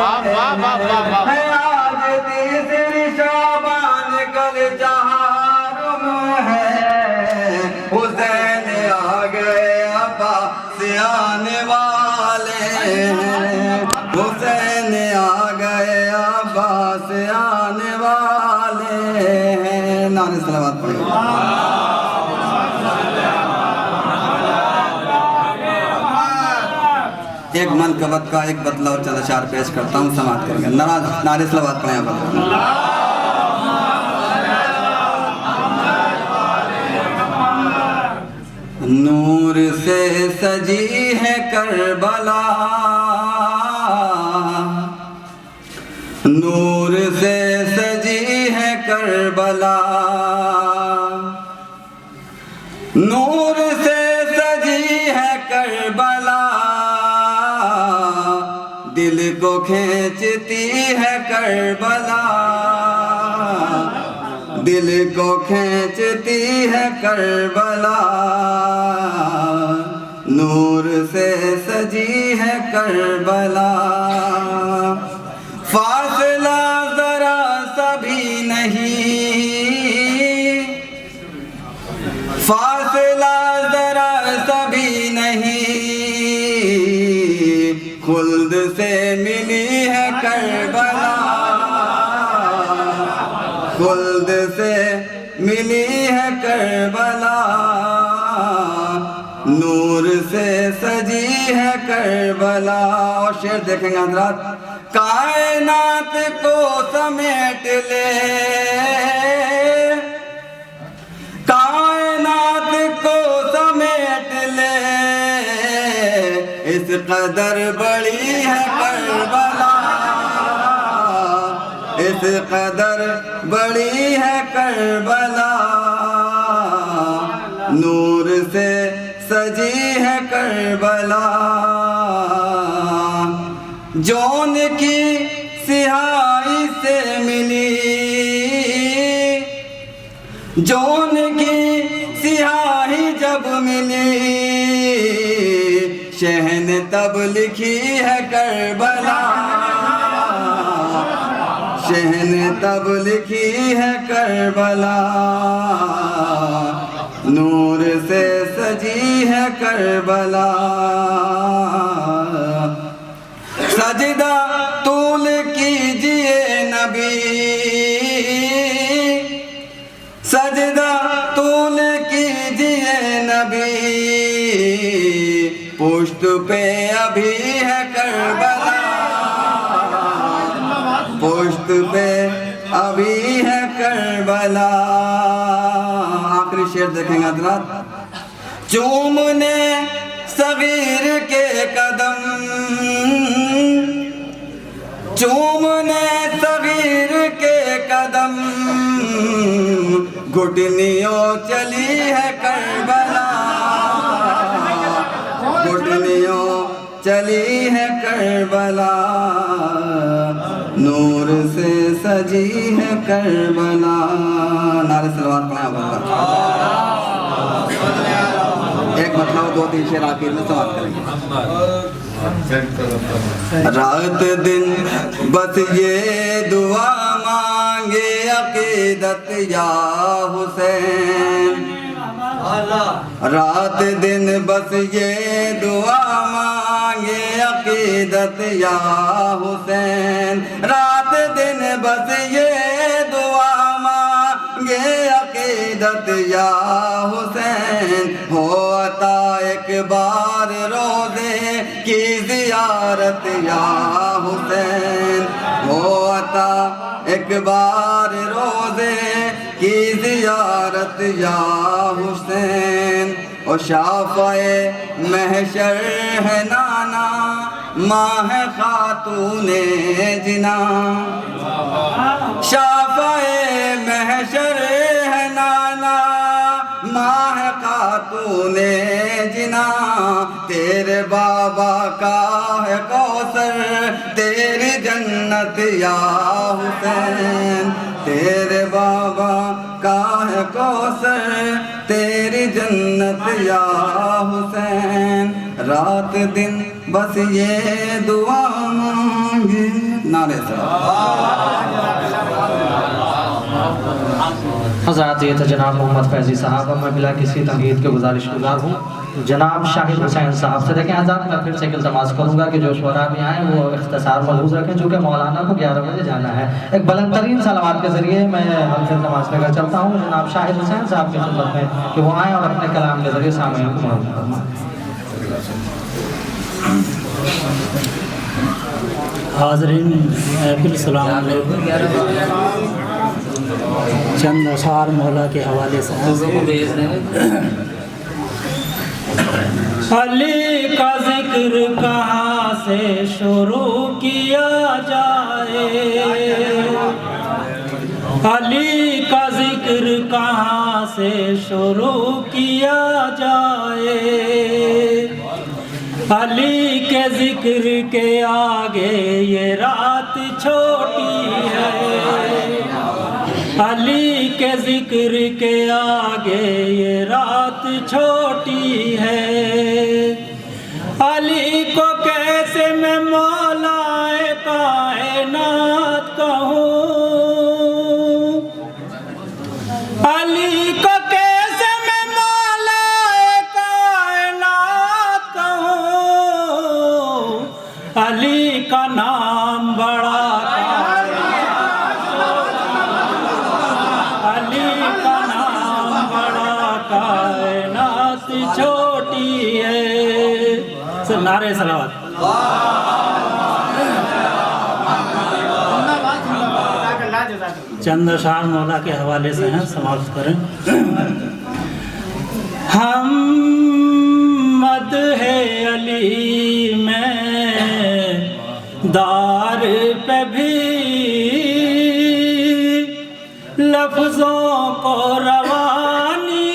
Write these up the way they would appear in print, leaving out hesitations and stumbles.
آج تیسری شعبان کل چہارم ہے حسین آ گئے عباس آنے والے ہیں حسین آ گئے عباس آنے والے ہیں نعرہ صلوات پڑھیں ایک منقبت کا ایک بدلہ اور چند اشعار پیش کرتا ہوں سماعت کریں گے نعرہ صلوات پڑھیں آپ نور سے سجی ہے کربلا نور سے سجی ہے کربلا نور سے سجی ہے کربلا دل کو کھینچتی ہے کربلا دل کو کھینچتی ہے کربلا نور سے سجی ہے کربلا فاصلہ ذرا سا بھی نہیں فاصلہ ذرا سا بھی نہیں خلد سے ملی ہے کربلا خلد سے ملی ہے کربلا نور سے سجی ہے کربلا اور شعر دیکھیں گے حضرات کائنات کو سمیٹ لے کائنات کو سمیٹ لے اس قدر بڑی ہے کربلا اس قدر بڑی ہے کربلا نور سے سجی ہے کربلا جون کی سیاہی سے ملی جون کی سیاہی جب ملی شہن تب لکھی ہے کربلا شہن تب لکھی ہے کربلا نور سے سجی ہے کربلا سجدہ طول کیجئے نبی سجدہ طول کیجئے نبی پشت پہ ابھی ہے کربلا پشت پہ ابھی ہے کربلا آخری شعر دیکھیں گے حضرات چومنے صغیر کے قدم چومنے صغیر کے قدم گھٹنیوں چلی ہے کربلا گھٹنیوں چلی ہے کربلا نور سے سجی ہے کربلا نعرہ صلوات پڑھیں ایک مطلب دو تین شعر آخر میں سماعت کریں گے رات دن بس یہ دعا مانگے عقیدت یا حسین رات دن بس یہ دعا مانگے عقیدت یا حسین رات دن بس یہ دعا مانگے عقیدت یا حسین ہو عطا ایک بار روزے کی زیارت یا حسین ہو عطا ایک بار روزے کی زیارت یا حسین اور شافع محشر ہے نانا ماہ خاتون جنا شافع محشر ہے نانا ماہ خاتون جنا تیرے بابا کا ہے کوثر تیری جنت یا حسین تیرے بابا کا ہے کوثر تیری جنت یا حسین رات دن بس یہ دعا مانگے نعرے حضرات یہ تھا جناب محمد فیضی صاحب. اب میں بلا کسی تنقید کے گزارش گزار ہوں جناب شاہد حسین صاحب سے. دیکھیں حضرات میں پھر سے ایک التماس کروں گا کہ جو شعراء بھی آئیں وہ اختصار ملحوظ رکھیں چونکہ مولانا کو 11 بجے جانا ہے. ایک بلند ترین صلوات کے ذریعے میں ہم سے التماس لے کر چلتا ہوں جناب شاہد حسین صاحب کی خدمت میں کہ وہ آئیں اور اپنے کلام کے ذریعے سامعین کو معلوم فرمائیں. حاضرین السلام علیکم. چند اشعار مولا کے حوالے سے. علی کا ذکر کہاں سے شروع کیا جائے، علی کا ذکر کہاں سے شروع کیا جائے، علی کے ذکر کے آگے یہ رات چھوٹی ہے، علی کے ذکر کے آگے یہ رات چھوٹی ہے. علی کو کیسے میں مولا کائنات کہوں، علی کو کیسے میں مولا کائنات کہوں، علی کا نام بڑا کائنات چھوٹی ہے. نعرے صلوات. چند اشعار مولا کے حوالے سے ہیں، سماعت کریں. ہم مدح علی میں دار پہ بھی لفظوں کو روانی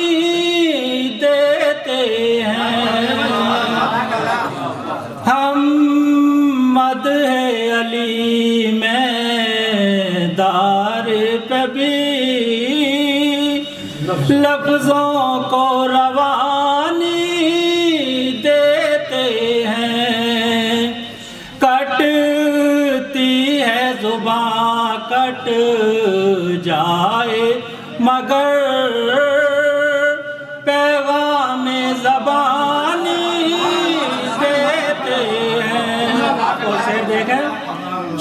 دیتے ہیں، ہم مدح علی میں دار پہ بھی لفظوں کو روانی دیتے ہیں. کٹتی ہے زباں کٹ جائے مگر پیغام زبانی دیتے ہیں. اسے دیکھیں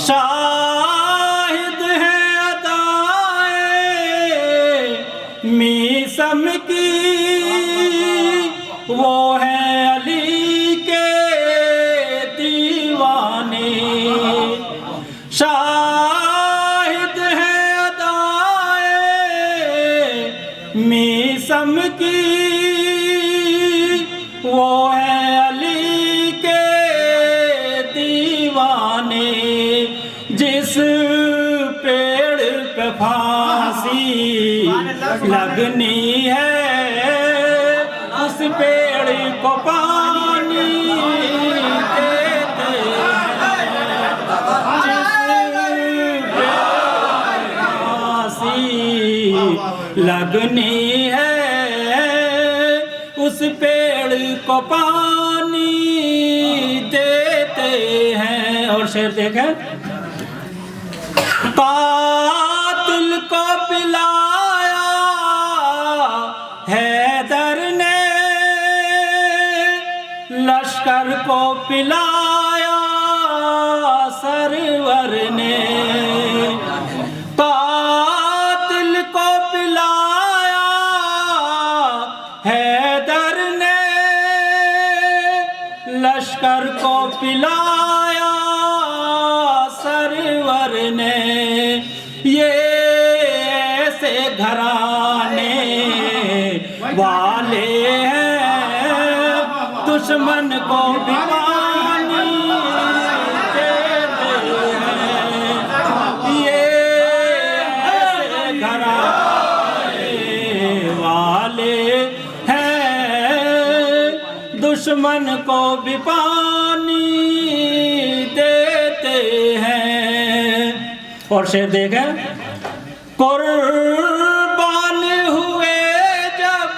شاہد ہے ادائے میسم کی، وہ ہے علی کے دیوانے. شاہد ہے ادائے میسم کی، وہ ہے علی کے دیوانے. جس پیڑ پہ پھانسی لگنی ہے اس پیڑ کو پانی دیتے ہیں. لگنی ہے اس پیڑ کو پانی دیتے ہیں. اور شعر دیکھیں. قاتل کو پلایا حیدر نے، لشکر کو پلایا سرور نے. قاتل کو پلایا حیدر نے، لشکر کو پلایا سرور نے. یہ ایسے گھرانے والے ہیں دشمن کو بھی پانی دیتے ہیں. یہ ایسے گھرانے والے ہیں دشمن کو بھی پانی دیتے ہیں. اور شعر دیکھیں. قربان ہوئے جب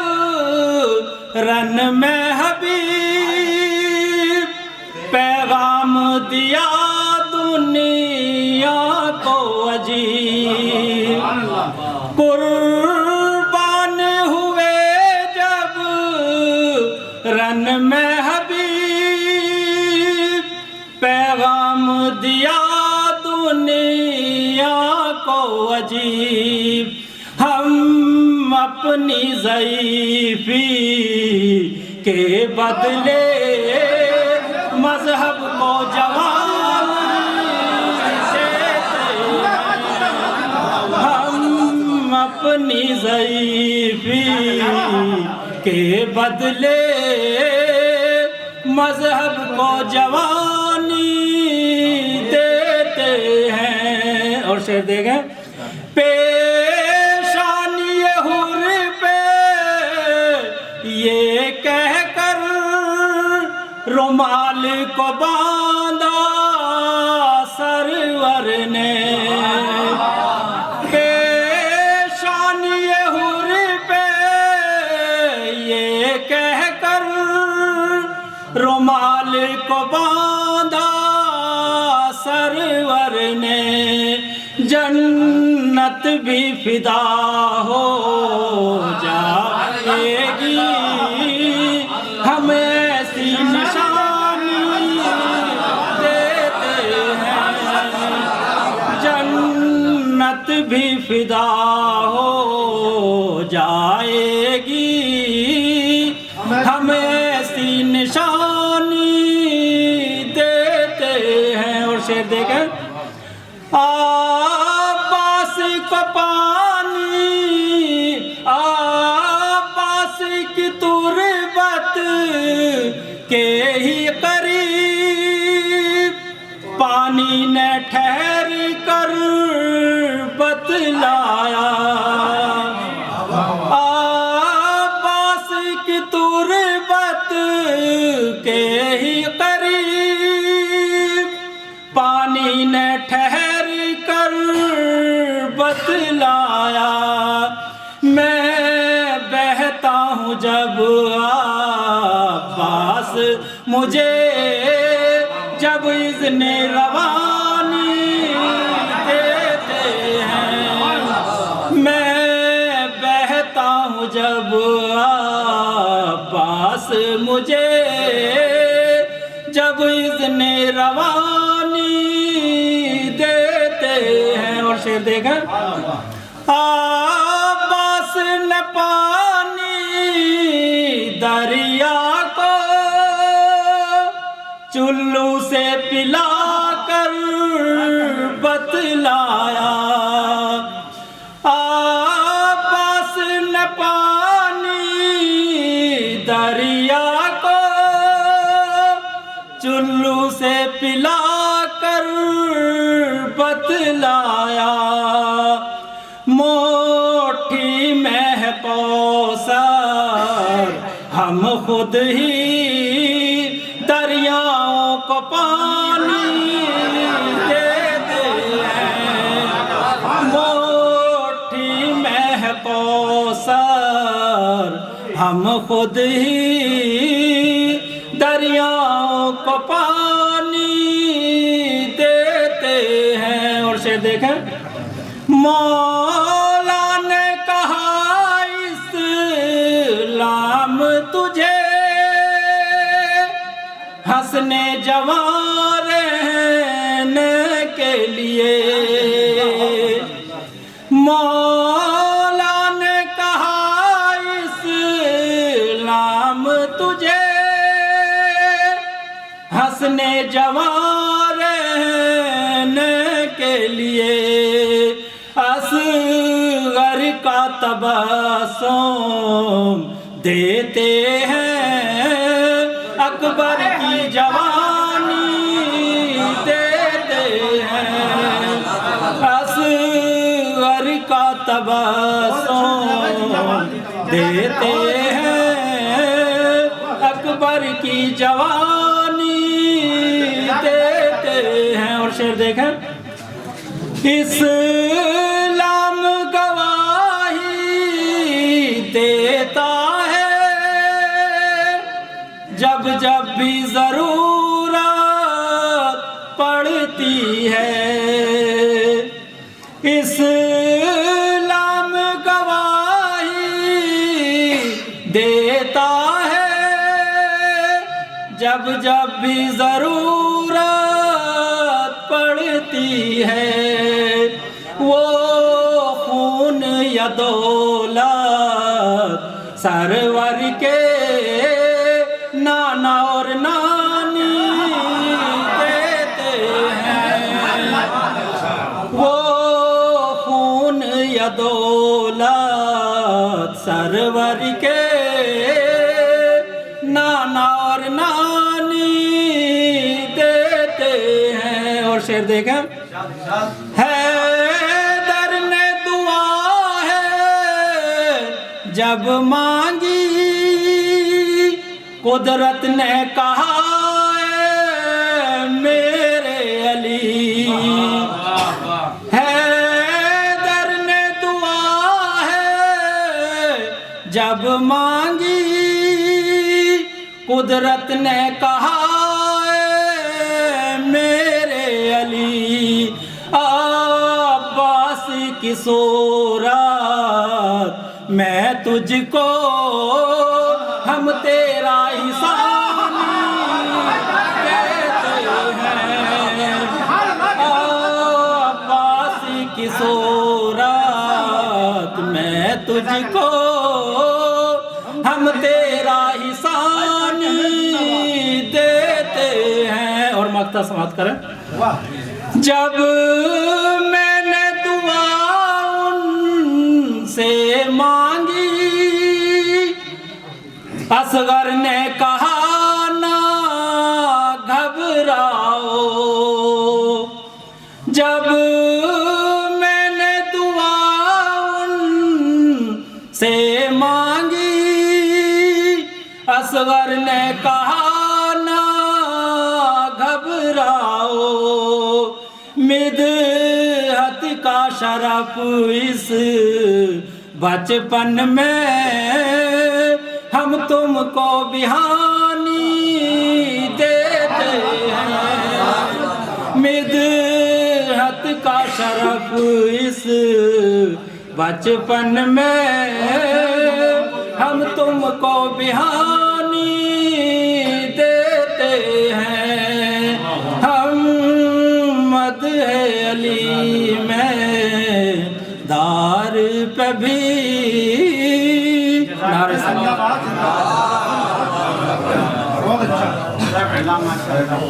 رن میں حبیب، پیغام دیا دنیا قربان ہوئے جب رن میں حبیب پیغام دیا دنیا کو عجیب ہم اپنی ضعیفی کے بدلے مذہب کو جوان دیتے ہم اپنی ضعیفی کے بدلے مذہب کو جوانی دیتے ہیں. اور شعر دیکھیں پیشانی حور پہ یہ کہہ کر رومال کو باندھا سرور نے پیشانی حور پہ یہ کہہ کر رومال کو باندھا سرور نے جنت بھی فدا ہو جائے گی ہمیں ایسی نشانی دیتے ہیں جنت بھی فدا ہو جائے گی ہمیں ایسی نشانی دیتے ہیں. اور شعر دیکھیں عباس کو پانی عباس کی تربت کے ہی قریب پانی نے ٹھہر کر بتلایا عباس کی تربت کے ہی قریب پانی نے ٹھہر کر بتلایا میں بہتا ہوں جب عباس مجھے جب اذن روانی دیتے ہیں میں بہتا ہوں جب عباس مجھے جب اذن روانی دیتے ہیں. اور شعر دیکھیں عباس نے پانی دریا کو چلو سے پلا کر بتلایا عباس نے پانی دریا کو چلو سے پلا کر بتلایا موٹھی میں ہے کوثر ہم خود ہی دریاؤں کو پانی دیتے ہیں موٹھی میں ہے کوثر ہم خود ہی دریاؤں کو پانی دیتے ہیں. اور شعر دیکھیں مولا نے کہا اسلام تجھے ہنسنے جوان رہنے کے لیے مولا نے کہا اسلام تجھے ہنسنے جوان رہنے کے لیے اصغر کا تبسم دیتے ہیں اکبر کی جوانی دیتے ہیں اصغر کا تبسم دیتے ہیں اکبر کی جوانی دیتے ہیں. اور شعر دیکھیں اسلام گواہی دیتا ہے جب جب بھی ضرورت پڑتی ہے اسلام जब भी ज़रूरत पड़ती है वो खून या दौलत सरवर के नाना और नानी देते हैं। वो खून या दौलत सरवर के नाना और नानी देते हैं। और शेर देखें, हैदर ने दुआ है जब मांगी कुदरत ने कहा मेरे अली। हैदर ने दुआ है जब मांगी कुदरत ने कहा मेरे अली। अब्बास की सूरत मैं तुझको हम तेरा हिसानी कहते हैं। अब्बास की सूरत मैं तुझको हम तेरा हिसानी देते हैं। और मक्ता समाप्त करें। जब मैंने दुआ उनसे मांगी असगर ने कहा ना घबराओ। जब मैंने दुआ उनसे मांगी असगर ने कहा ना घबराओ। मिदहत का शरफ इस बचपन में हम तुमको बिहानी देते हैं। मिदहत का शरफ इस बचपन में हम तुमको बिहानी देते हैं। हम मदह अली में दार पे भी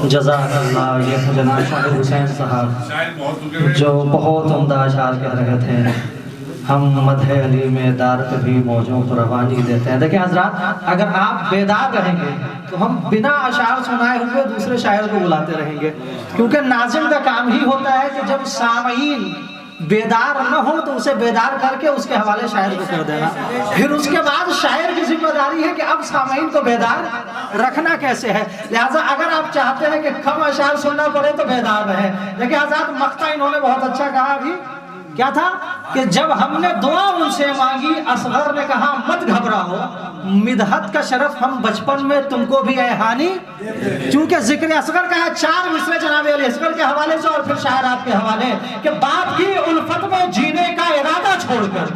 जज़ाकल्लाह। ये जनाब शाहिद हुसैन साहब जो बहुत उम्दा अशार कह रहे थे। हम मदह अली में दार पे भी मौजों को रवानी देते हैं। देखिए हजरात, अगर आप बेदार रहेंगे तो हम बिना अशार सुनाए हुए दूसरे शायर को बुलाते रहेंगे, क्योंकि नाज़िम का काम ही होता है कि जब सामीन बेदार न हो तो उसे बेदार करके उसके हवाले शायर को कर देना। फिर उसके बाद शायर की जिम्मेदारी है कि अब सामीन को बेदार रखना कैसे है। लिहाजा अगर आप चाहते हैं कि कम अशार सुनना पड़े तो बेदार रहे। देखिए आजाद मक्ता इन्होंने बहुत अच्छा कहा अभी, क्या था कि जब हमने दुआ उनसे मांगी असगर ने कहा मत घबराओ। मिदहत का शरफ हम बचपन में तुमको भी एहानी, क्योंकि जिक्र असगर का है 4 मिसरे जनाब अली असगर के हवाले से और फिर शायर आपके हवाले कि बाप की उल्फत में जीने का इरादा छोड़कर,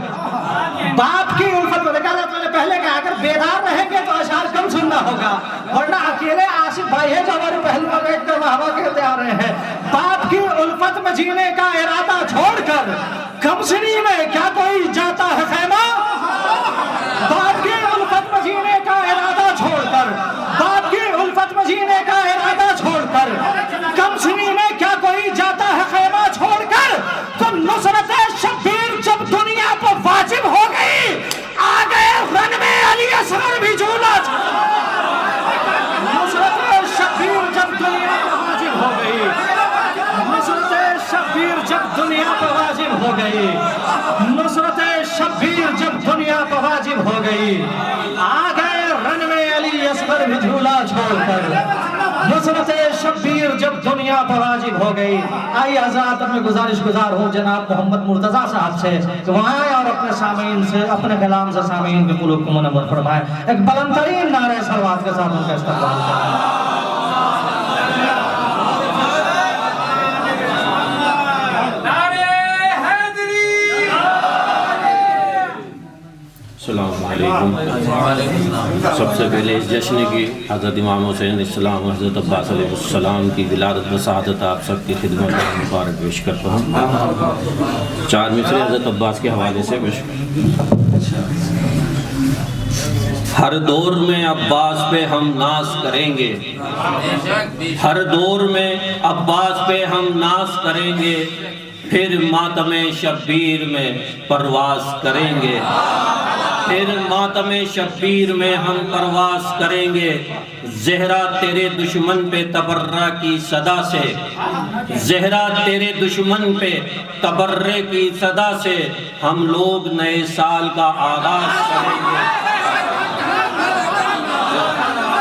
बाप की उल्फत में देखा जाता मैंने पहले कहा अगर बेदार रहेंगे तो अशार कम सुनना होगा, वरना अकेले आसिफ भाई है जो हमारे पहलू में बैठ कर वाहवा कहते आ रहे हैं। बाप की उल्फत में जीने का इरादा छोड़कर कमसनी में क्या कोई जाता है खैमा। बाप की उल्फत में जीने का इरादा छोड़कर, बाप की उल्फत में जीने का इरादा छोड़कर कमसनी में क्या कोई जाता है खैमा छोड़कर। तो नुसरत शब्बीर जब दुनिया पर वाजिब हो गई आ गए रन में अली असगर भी झूला। नुसरत शब्बीर जब दुनिया पर वाजिब हो गई, नुसरत शब्बीर जब दुनिया पर वाजिब हो गई, नुसरत शब्बीर जब दुनिया पर वाजिब हो गई आ गए रन में अली असगर भी झूला छोड़कर। नुसरत शब्बीर जब दुनिया पर वाजिब हो गई। आइए हज़रात मैं गुजारिश गुजार हूँ जनाब मोहम्मद मुर्तज़ा साहब से कि वहाँ आए और अपने सामीन से अपने कलाम से सामीन के कुलूब को मुनव्वर फरमाए। एक बुलंदतरीन नारे सलवात के साथ उनका इस्तक़बाल करें। सलाम। अलैकुम। सबसे पहले इस जश्न की हज़रत इमाम हुसैन इस्लाम हज़रत अब्बास अलैहिस्सलाम की विलादत व शहादत आप सबकी खिदमत में मुबारक पेश करता हूँ। 4 मिसरे हज़रत अब्बास के हवाले से पेश। हर दौर में अब्बास पे हम नाज करेंगे, हर दौर में अब्बास पे हम नाज करेंगे, फिर मातमे शब्बीर में परवास करेंगे, फिर मातमे शब्बीर में हम परवास करेंगे। ज़हरा तेरे दुश्मन पे तबर्रा की सदा से, ज़हरा तेरे दुश्मन पे तबर्रे की सदा से हम लोग नए साल का आगाज करेंगे,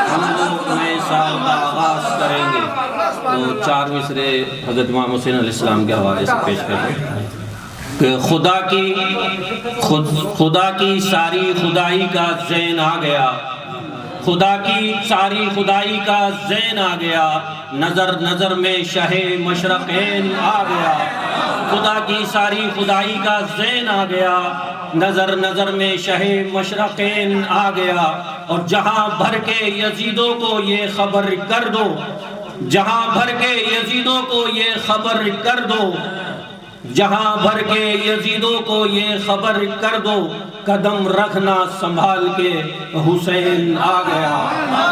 हम लोग नए साल का आगाज करेंगे। तो 4 मिसरे हज़रत इमाम हुसैन अलैहिस्सलाम के हवाले से पेश कर रहे हैं कि खुदा की सारी खुदाई का ज़ैन आ गया, खुदा की सारी खुदाई का ज़ैन आ गया, नज़र नज़र में शहे मशरक़ैन आ गया, खुदा की सारी खुदाई का ज़ैन आ गया, नज़र नज़र में शहे मशरक़ैन आ गया। और जहाँ भर के यजीदों को ये खबर कर दो, जहाँ भर के यजीदों को ये खबर कर दो, जहाँ भर के यजीदों को ये खबर कर दो, कदम रखना संभाल के हुसैन आ गया,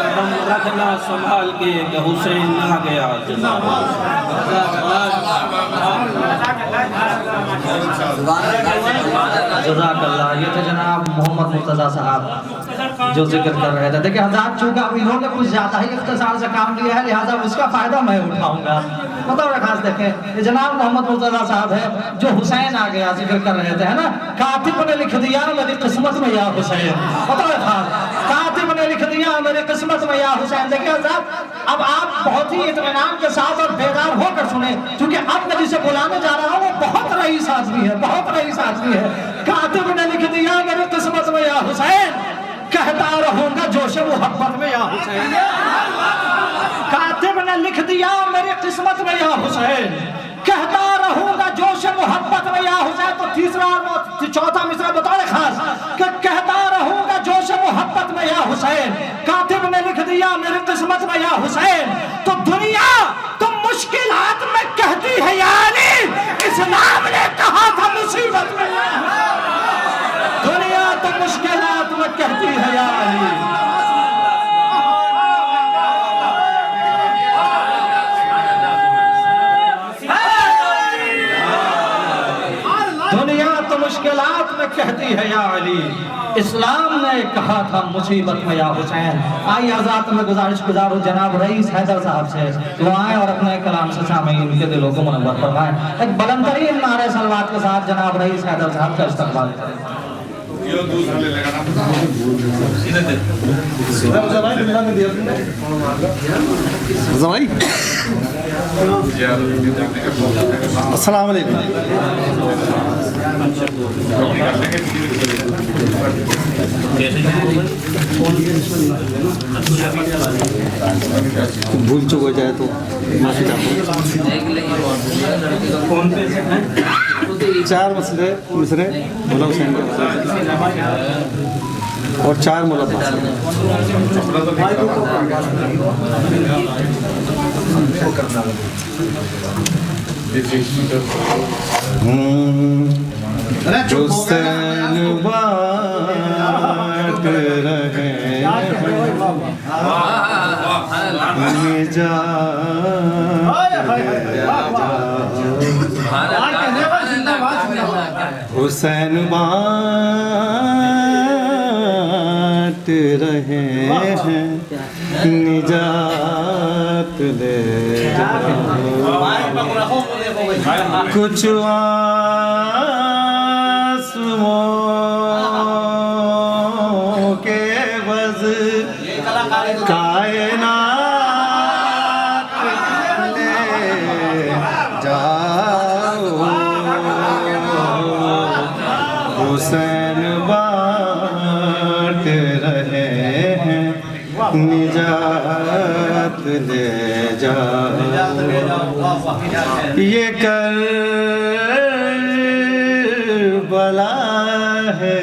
कदम रखना संभाल के हुसैन आ गया। जज़ाकल्लाह। ये थे जनाब मोहम्मद मुर्तज़ा साहब जो जिक्र कर रहे थे। देखिए हज़रात, चूँकि अब इन्होंने कुछ ज़्यादा ही इख्तिसार से काम लिया है, लिहाजा उसका फ़ायदा मैं उठाऊँगा। बताओ खास देखें, ये जनाब मोहम्मद मुर्तज़ा साहब है जो हुसैन आ गया जिक्र कर रहे थे, है ना। कातिब ने लिख दिया मेरी किस्मत में या हुसैन। बताओ खास, कातिब ने लिख दिया मेरी किस्मत में या हुसैन। देखिए हज़रात, अब आप बहुत ही इत्मीनान के साथ और बेदार होकर सुने, क्योंकि अब मैं जिसे बुलाने जा रहा हूँ वो बहुत रईस आदमी है, बहुत रईस आदमी है। कातिब ने लिख दिया मेरी किस्मत में या हुसैन, कहता रहूंगा जोश मोहब्बत में या हुसैन। कातिब ने लिख दिया मेरी किस्मत में या हुसैन, कहता रहूंगा जोश मोहब्बत में या हुसैन। तो तीसरा और चौथा मिसरा बताओ खास कि कहता रहूंगा जोश मोहब्बत में या हुसैन। कातिब ने लिख दिया मेरी किस्मत में या हुसैन। तो दुनिया तुम मुश्किलात में कहती है यानी, इस्लाम ने कहा था मुसीबत में। दुनिया तो मुश्किलात में कहती है यानी, दुनिया तो मुश्किलात में कहती है या अली, इस्लाम ने कहा था मुसीबत में या हुसैन। आइए हज़रात, में गुजारिश गुजार हूँ जनाब रईस हैदर साहब से दुआएं और अपने कलाम से सामईन के दिलों को मुनव्वर फरमाएं। एक बुलंदतरीन नारे सलवात के साथ जनाब रईस हैदर साहब का इस्तकबाल करें। अस्सलाम वालेकुम। भूल चूक हो जाए तो माफी चाहता हूँ। 4 मिसरे मुला हुसैन और 4 मुला हुसैन बाट रहे हुसैन बाट रहे हैं, निजात ले कुछ आँसुओं के बज़ कायनात ले जाओ। हुसैन बाट रहे हैं, निजात ले जाओ। ये करबला है,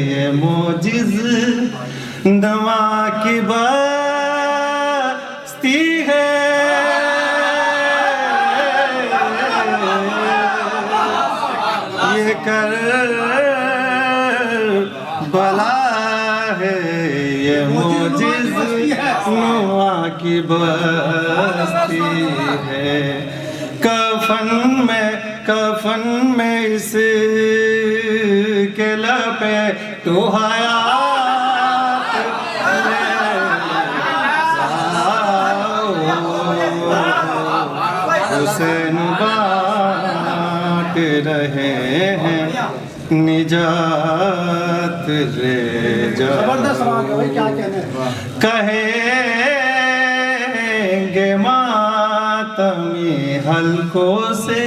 ये मोजिज़ दवा की बस्ती है ये कर बला है ये मोजिज़ नुआ की बस्ती है कफन में इस के लपे तो हयात हुसैन बांट रहे हैं निजात ले जाओ कहेंगे मातमी हलकों से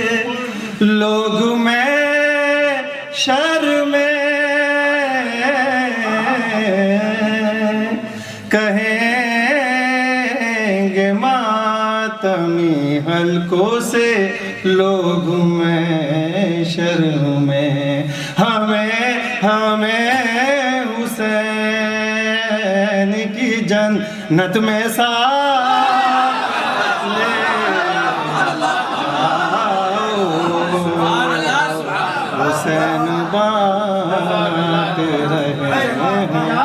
लोग में शर्मे कहेंगे मातमी हलकों से लोग में शर्मे हमें हुसैन की जन्नत में साथ ले हुसैन बांट रहे हैं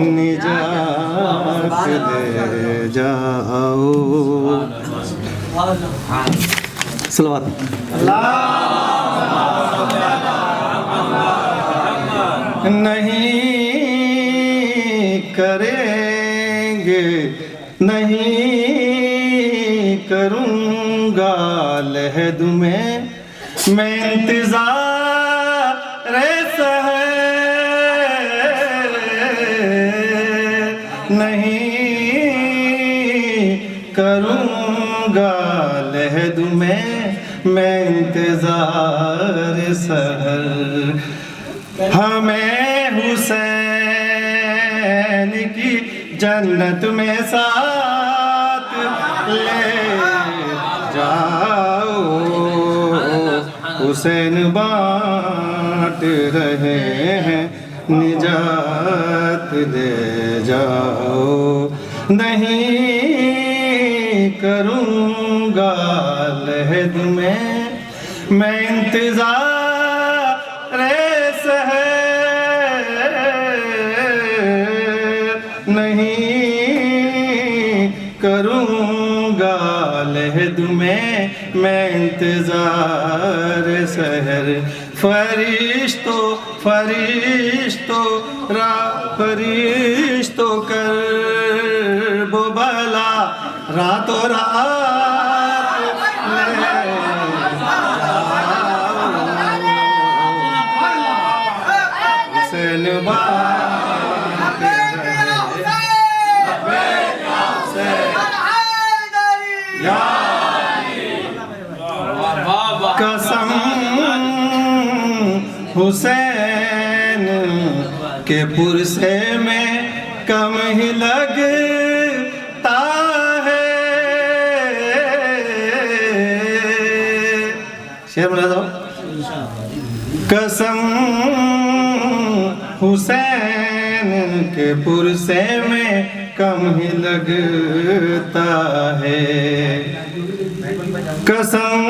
निजात ले जाओ सलवात नहीं करेंगे नहीं करूँगा लहद में मैं इंतज़ार सहर नहीं करूँगा लहद में मैं इंतज़ार सहर हमें हुसैन की जन्नत में साथ ले जाओ हुसैन बांट रहे हैं निजात ले जाओ नहीं करूँगा लहद में मैं इंतज़ार सहर नहीं करूँगा लहद में मैं इंतज़ार सहर फरिश्तों कर वो भला रातों रात ले हुसैन बांट कसम हुसैन के पुरसे में कम ही लगता है शेर बना दो कसम हुसैन के पुरसे में कम ही लगता है कसम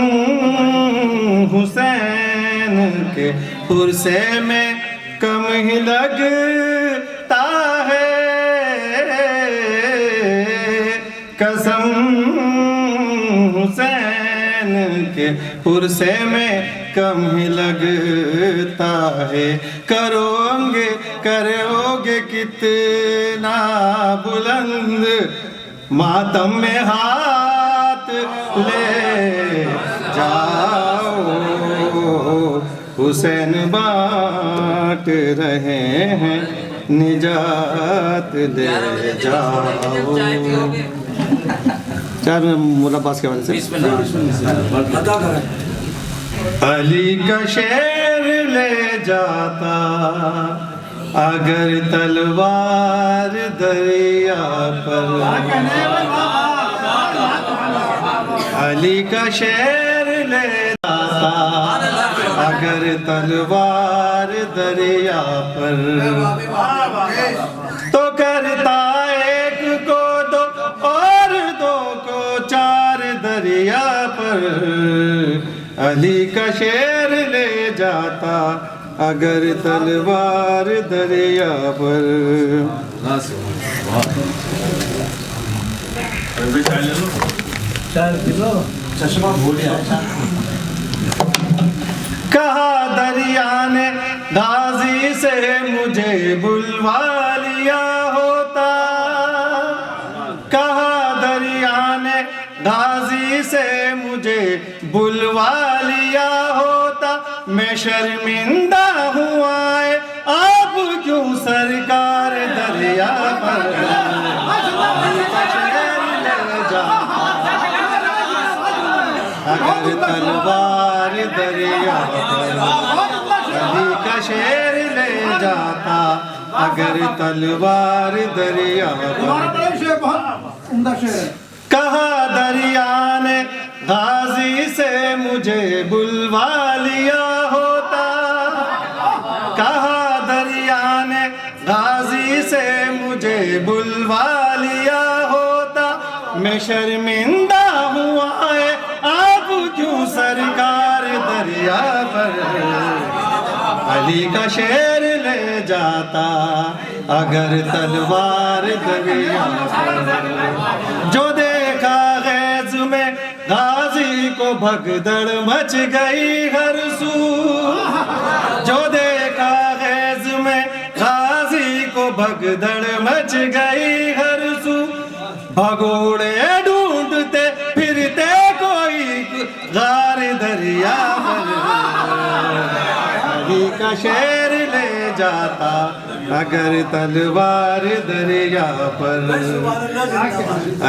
हुसैन के पुरसे में कम ही लगता है कसम हुसैन के पुरसे में कम ही लगता है करोगे कितना बुलंद मातम में हाथ ले जाओ हुसैन बांट रहे हैं निजात ले जाओ चार मुलाकात के बारे से अली का शेर ले जाता अगर तलवार दरिया पर अली का शेर ले जाता अगर तलवार दरिया पर तो कर علی کا شعر لے جاتا اگر تلوار دریا پر. کہا دریا نے غازی سے مجھے بلوا لیا ہوتا. کہا دریا نے غازی سے مجھے بلوا لیا ہوتا. میں شرمندہ ہوں آئے آپ کیوں سرکار دریا پر. اگر تلوار دریا پر علی کا شعر لے جاتا اگر تلوار دریا پر. کہا دریا نے غازی سے مجھے بلوا لیا ہوتا. کہا دریا نے غازی سے مجھے بلوا لیا ہوتا. میں شرمندہ ہوں آئے آپ کیوں سرکار دریا پر. علی کا شعر لے جاتا اگر تلوار دریا پر. جو دیکھا غیظ میں غازی کو بھگدڑ مچ گئی ہر سو. جو دیکھا غیظ میں غازی کو بھگدڑ مچ گئی ہر سو. بھگوڑے ڈھونڈتے پھرتے کوئی غار دریا پر. علی کا شعر لے جاتا اگر تلوار دریا پر.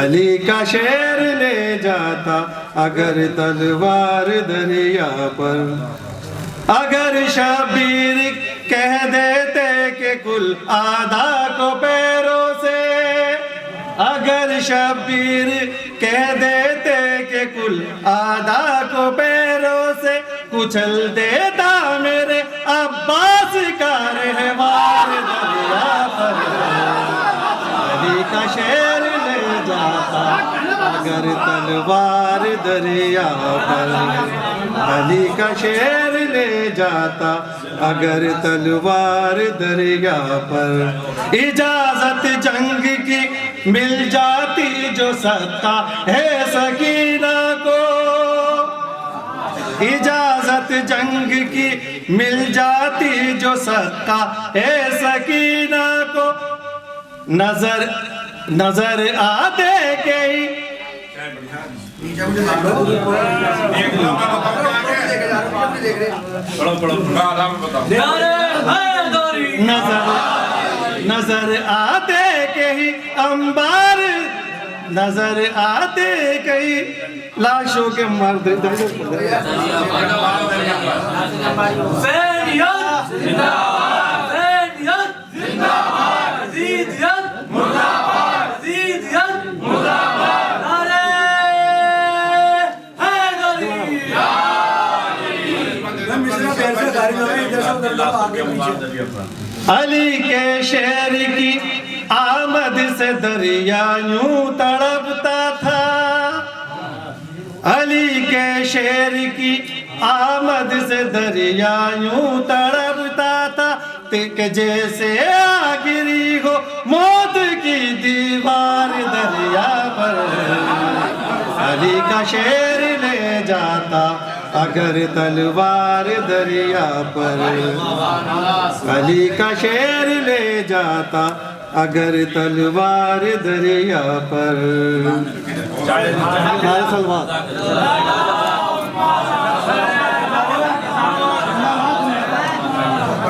علی کا شعر لے جاتا اگر تلوار دریا پر. اگر شبیر کہہ دیتے کہ کل آدھا کو پیروں سے. اگر شبیر کہہ دیتے کہ کل آدھا کو پیروں سے کچل دیتا میرے عباس کا رہوار دریا پر. علی کا شعر لے جاتا اگر تلوار دریا پر. علی کا شعر لے جاتا اگر تلوار دریا پر. اجازت جنگ کی مل جاتی جو صدقہ ہے سکینہ کو. اجازت جنگ کی مل جاتی جو صدقہ ہے سکینہ کو. نظر آتے کئی نظر آتے کئی انبار. نظر آتے کئی لاشوں کے مرد. علی کے شعر کی آمد سے دریا یوں تڑپتا تھا. علی کے شعر کی آمد سے دریا یوں تڑپتا تھا کہ جیسے آ گری ہو موت کی دیوار دریا پر. علی کا شعر لے جاتا اگر تلوار دریا پر. علی کا شعر لے جاتا اگر تلوار دریا پر.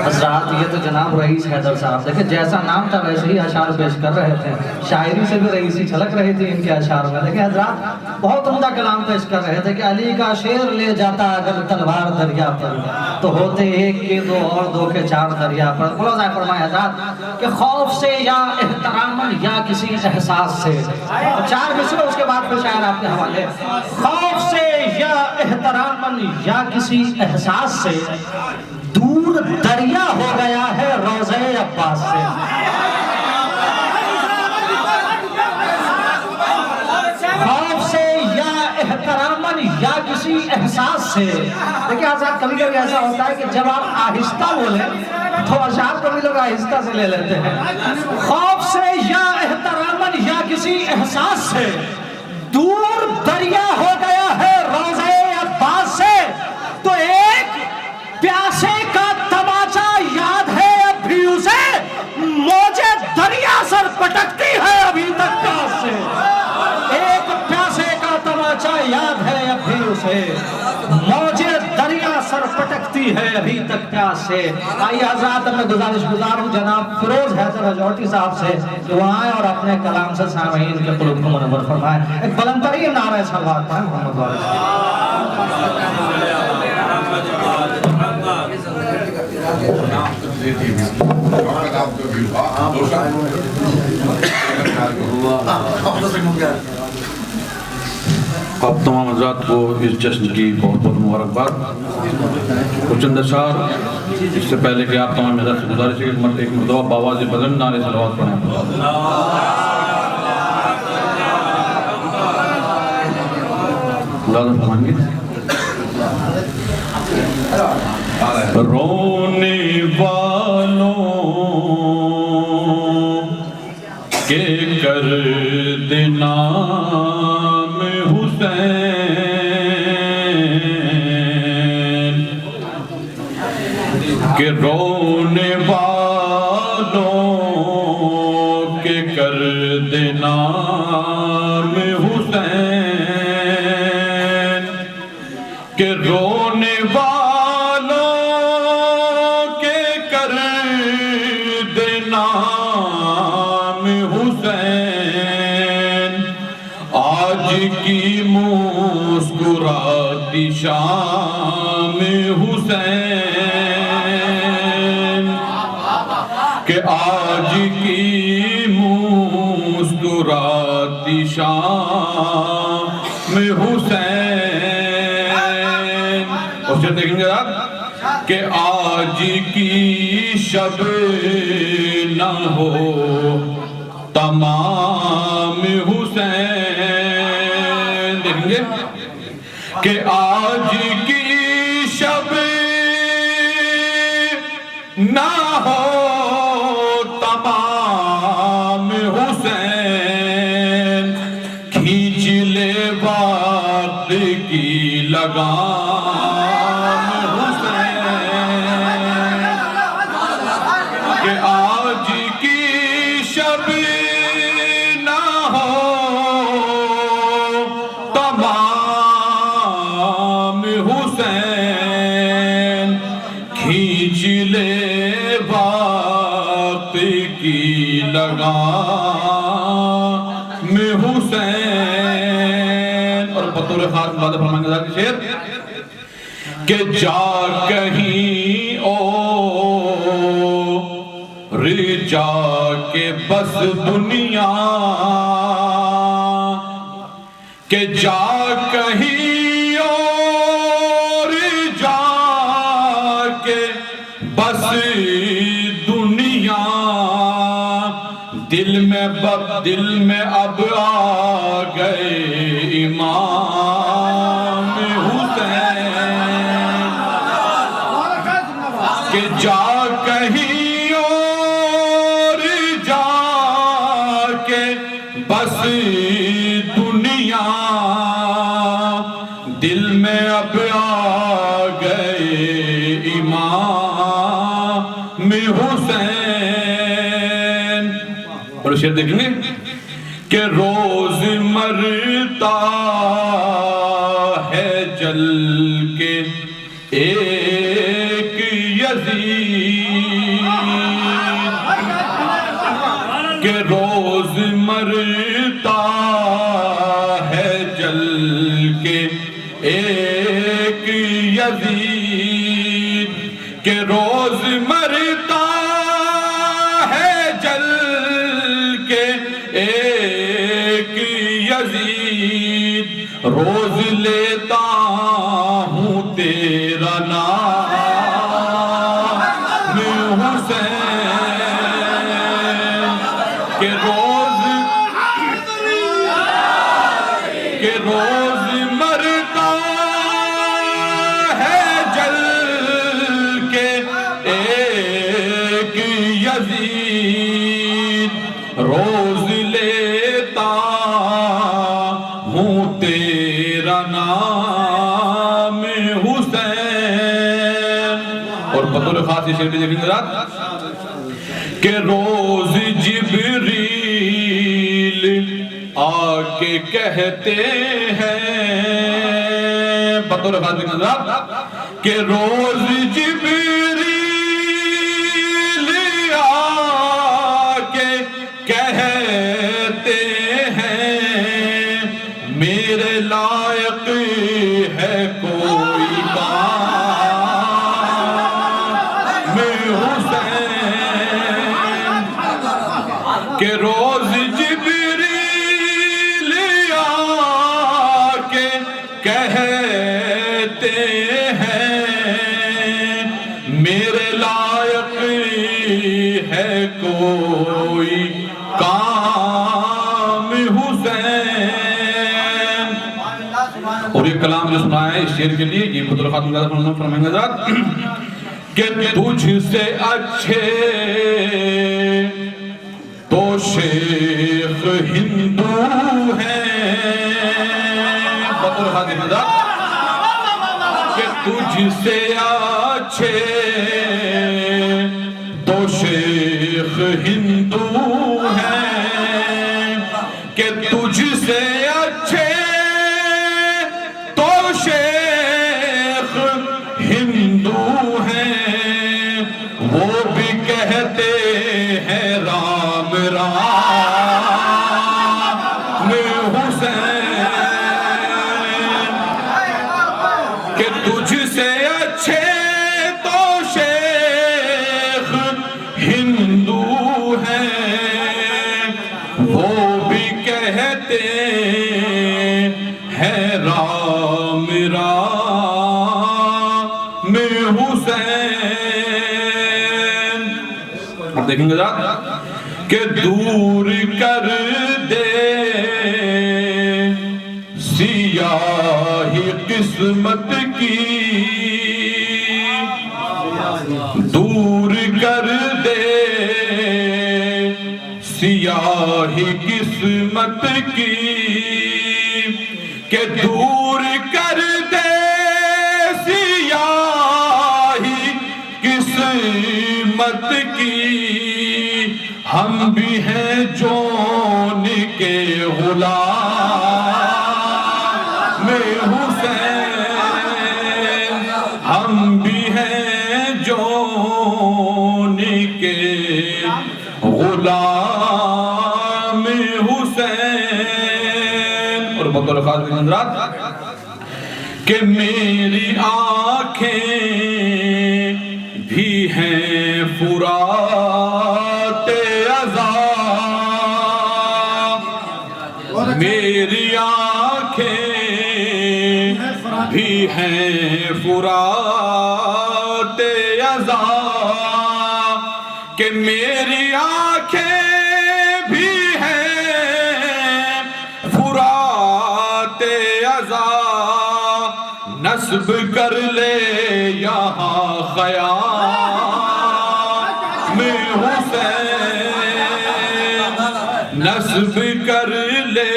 حضرات یہ تو جناب رئیس حیدر صاحب دیکھیں جیسا نام تھا ویسے ہی اشعار پیش کر رہے تھے. شاعری سے بھی رئیسی چھلک رہی تھی ان کے اشعار میں. دیکھیں حضرات بہت عمدہ کلام پیش کر رہے تھے کہ علی کا شعر لے جاتا اگر تلوار دریا پر تو ہوتے ایک کے دو اور دو کے چار دریا پر. خلاصہ فرمائے حضرات کہ خوف سے یا احتراما یا کسی احساس سے. چار مصرع اس کے بعد پھر شاعر آپ کے حوالے. خوف سے یا احتراما یا کسی احساس سے دور دریا ہو گیا ہے روضہ عباس سے. خوف سے یا احتراما یا کسی احساس سے. دیکھیں حضرات کبھی کبھی ایسا ہوتا ہے کہ جب آپ آہستہ بولیں تو اشعار کبھی لوگ آہستہ سے لے لیتے ہیں. خوف سے یا احتراماً یا کسی احساس سے دور دریا ہو گیا ہے روضہ عباس سے, تو ایک پیاسے کا تماچا یاد ہے اب بھی اسے, موجے دریا سر پٹکتی ہے ابھی تک پیاس سے. ایک پیاسے کا تماچا یاد ہے اب بھی اسے, موجے دریا سر پٹکتی ہے ابھی تک پیاس سے. آئیے حضرات میں گزارش گزار ہوں جناب فیروز حیدر ہجوٹی صاحب سے کہ وہ آئیں اور اپنے کلام سے سامعین کے قلوب کو منور فرمائیں. ایک بلند ترین نعرہ صلوات پڑھیں محمد والد. آپ تمام حضرات کو اس جشن کی بہت بہت مبارکباد. چند اشعار اس سے پہلے کہ آپ تمام حضرات سے گزارش ہے کہ ایک مرتبہ باواز بلند نعرہ صلوات پڑھیں. لازم فرمائیں گے. رونے والوں کے کر دینا حسین, کہ رونے والوں کے کر دینا حسین, کہ رونے والوں کے کر دینا حسین, آج کی مسکراتی شام حسین, کہ آج کی مسکراتی شام حسین. اور پھر دیکھیں گے آپ کہ آج کی شب نہ ہو تمام حسین. دیکھیں گے کہ آج کی شب نہ ہو تمام حسین, کھینچ لے وقت کی لگام حسین, کہ آج کی شب نہ ہو تمام حسین, کھینچ لے وقت کی لگام حسین. اور بطور خاص بات فرمائیں گے ذات شعر کہ جا کہیں اور جا کے بس دنیا, کہ جا کہیں اور جا کے بس دنیا, دل میں اب آ گئے امام حسین, کہ جا کہیں اور جا کے بس دنیا, دل میں اب آ گئے امام حسین. اور شعر دیکھیں گے کہ روز مرتا ہے جل کے ایک یزید, کہ روز مرتا ہے جل کے ایک یزید, کہ روز مرتا ہے جل کے ایک یزید, روز لیتا ہوں تیرا نام حسین, کہ روز مرتا اور بطور خاص یہ شعر بھی دیکھیں حضرات کہ روز جبریل آ کے کہتے ہیں، بطور خاص دیکھیں حضرات کہ روز جبریل آ کے کہتے ہیں میرے لائق ہے کوئی کام حسین، کہ روز جبریل آ کے کہتے ہیں میرے لائق ہے کوئی کام حسین۔ اور یہ کلام جو سنا ہے اس شعر کے لیے یہ بطور خاتم کا فرمائیں گے حضرات کہ تجھ سے اچھے تو شیخ ہندو ہیں، بطور خاتم حضرات کہ تجھ سے اچھے تو شیخ ہندو ہیں، کہ تجھ سے اچھے تو شیخ ہندو ہیں، وہ بھی کہتے ہیں رام رام حسین، کہ تجھ سے اچھے تو شیخ ہندو ہیں، وہ بھی کہتے ہیں رام رام حسین۔ اب دیکھیں گے ذرا کہ دور کر دے سیاہی قسمت کی، دور کر دے سیاہی قسمت کی، کہ دور کر دے سیاہی قسمت کی، ہم بھی ہیں جون کے غلام حسین، ہم بھی ہیں جون کے غلام حسین۔ اور بطور خاص بھی حضرات کہ میری آنکھیں بھی ہیں فرات ازا، میری آنکھیں بھی ہیں فرات ازا، کہ میری آنکھیں بھی ہیں فرات ازا، نصب کر لے یہاں خیام حسین، نصب کر لے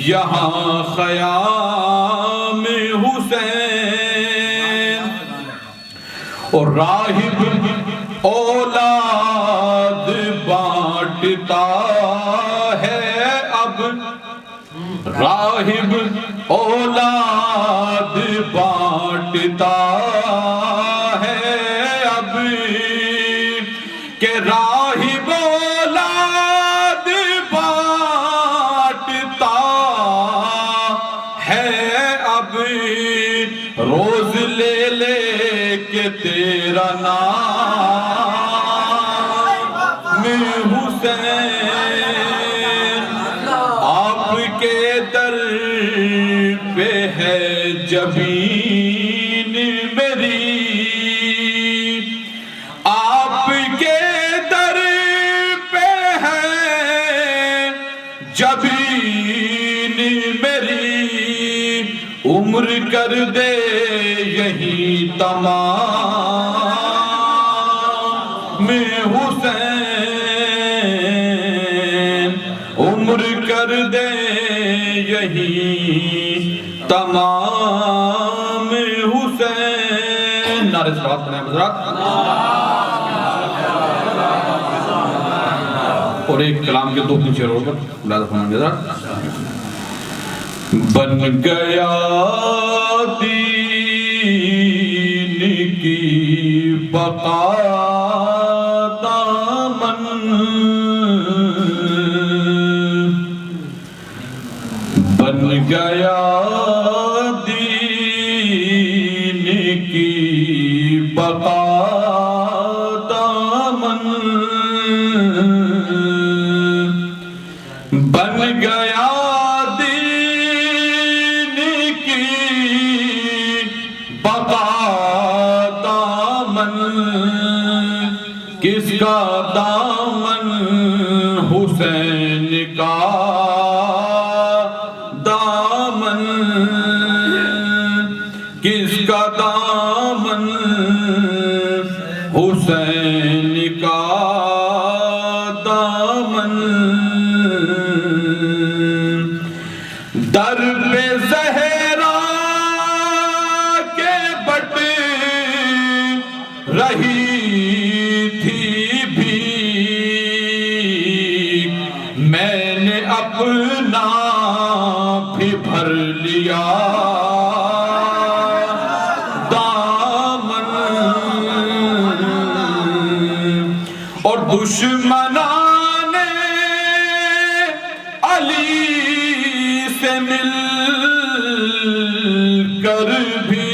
یہاں خیام حسین۔ اور راہب اولاد بانٹتا ہے اب، راہب اولاد بانٹتا ہے اب، کہ راہب اولاد بانٹتا ہے اب، روز لے لے کے تیرا نام حسین، آپ کے در پہ ہے جبین میری، آپ کے در پہ ہے جبین میری، عمر کر دے یہی تمام حسین، عمر کر دے یہی تمام حسین۔ نعرے صلوات پڑھیں حضرات. اور ایک کلام کے دو تین شعر اور ملاحظہ فرمائیں حضرات. بن گیا دین کی بقا دامن، بن گیا دین کی بقا دامن، بن گیا دین کی بقا دامن. کس کا دامن؟ حسین کا دامن. کس کا دامن؟ حسین کا دامن. در پہ زہرا کے بٹ رہی تھی بھیک، میں نے اپنا بھی بھر لیا دامن. اور دشمنان علی سے مل کر بھی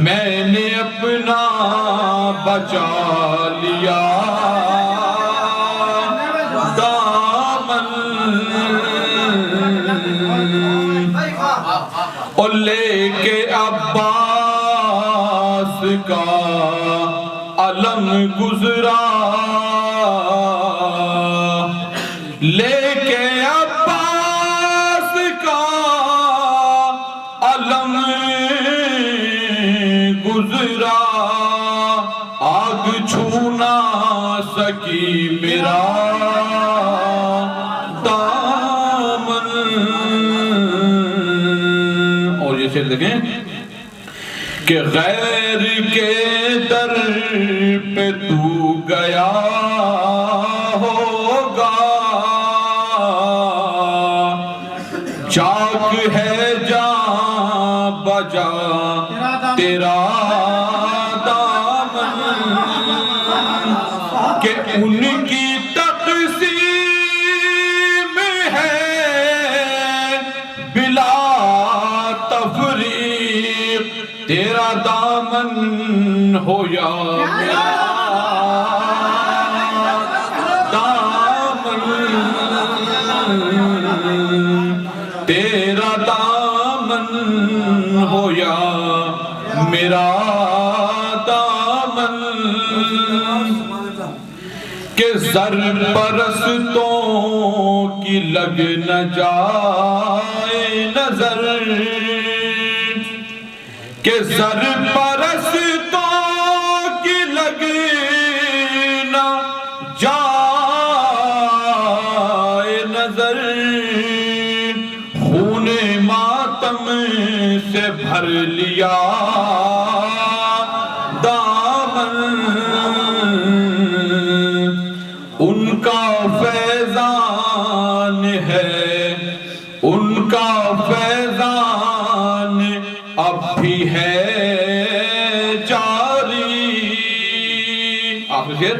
میں نے اپنا بچا لیا دامن. اور لے کے عباس کا علم گزرا، لے کے عباس کا علم گزرا، آگ چھو نہ سکی میرا دامن. اور یہ شعر دیکھیں کہ غیر کے در پہ تو گیا ہوگا، چاک ہے جاں بجا تیرا دامن. کہ ان کی تقسیم ہے بلا تفریق، تیرا دامن ہو یا میرا دامن، تیرا دامن ہو یا میرا دامن. کہ زر پرستوں کی لگ نہ جائے نظر، کہ زر پرستوں کی لگ نہ جائے نظر، خون ماتم سے بھر لیا دامن. ان کا فیضان ہے، ان کا فیضان اب بھی ہے جاری. آخر شعر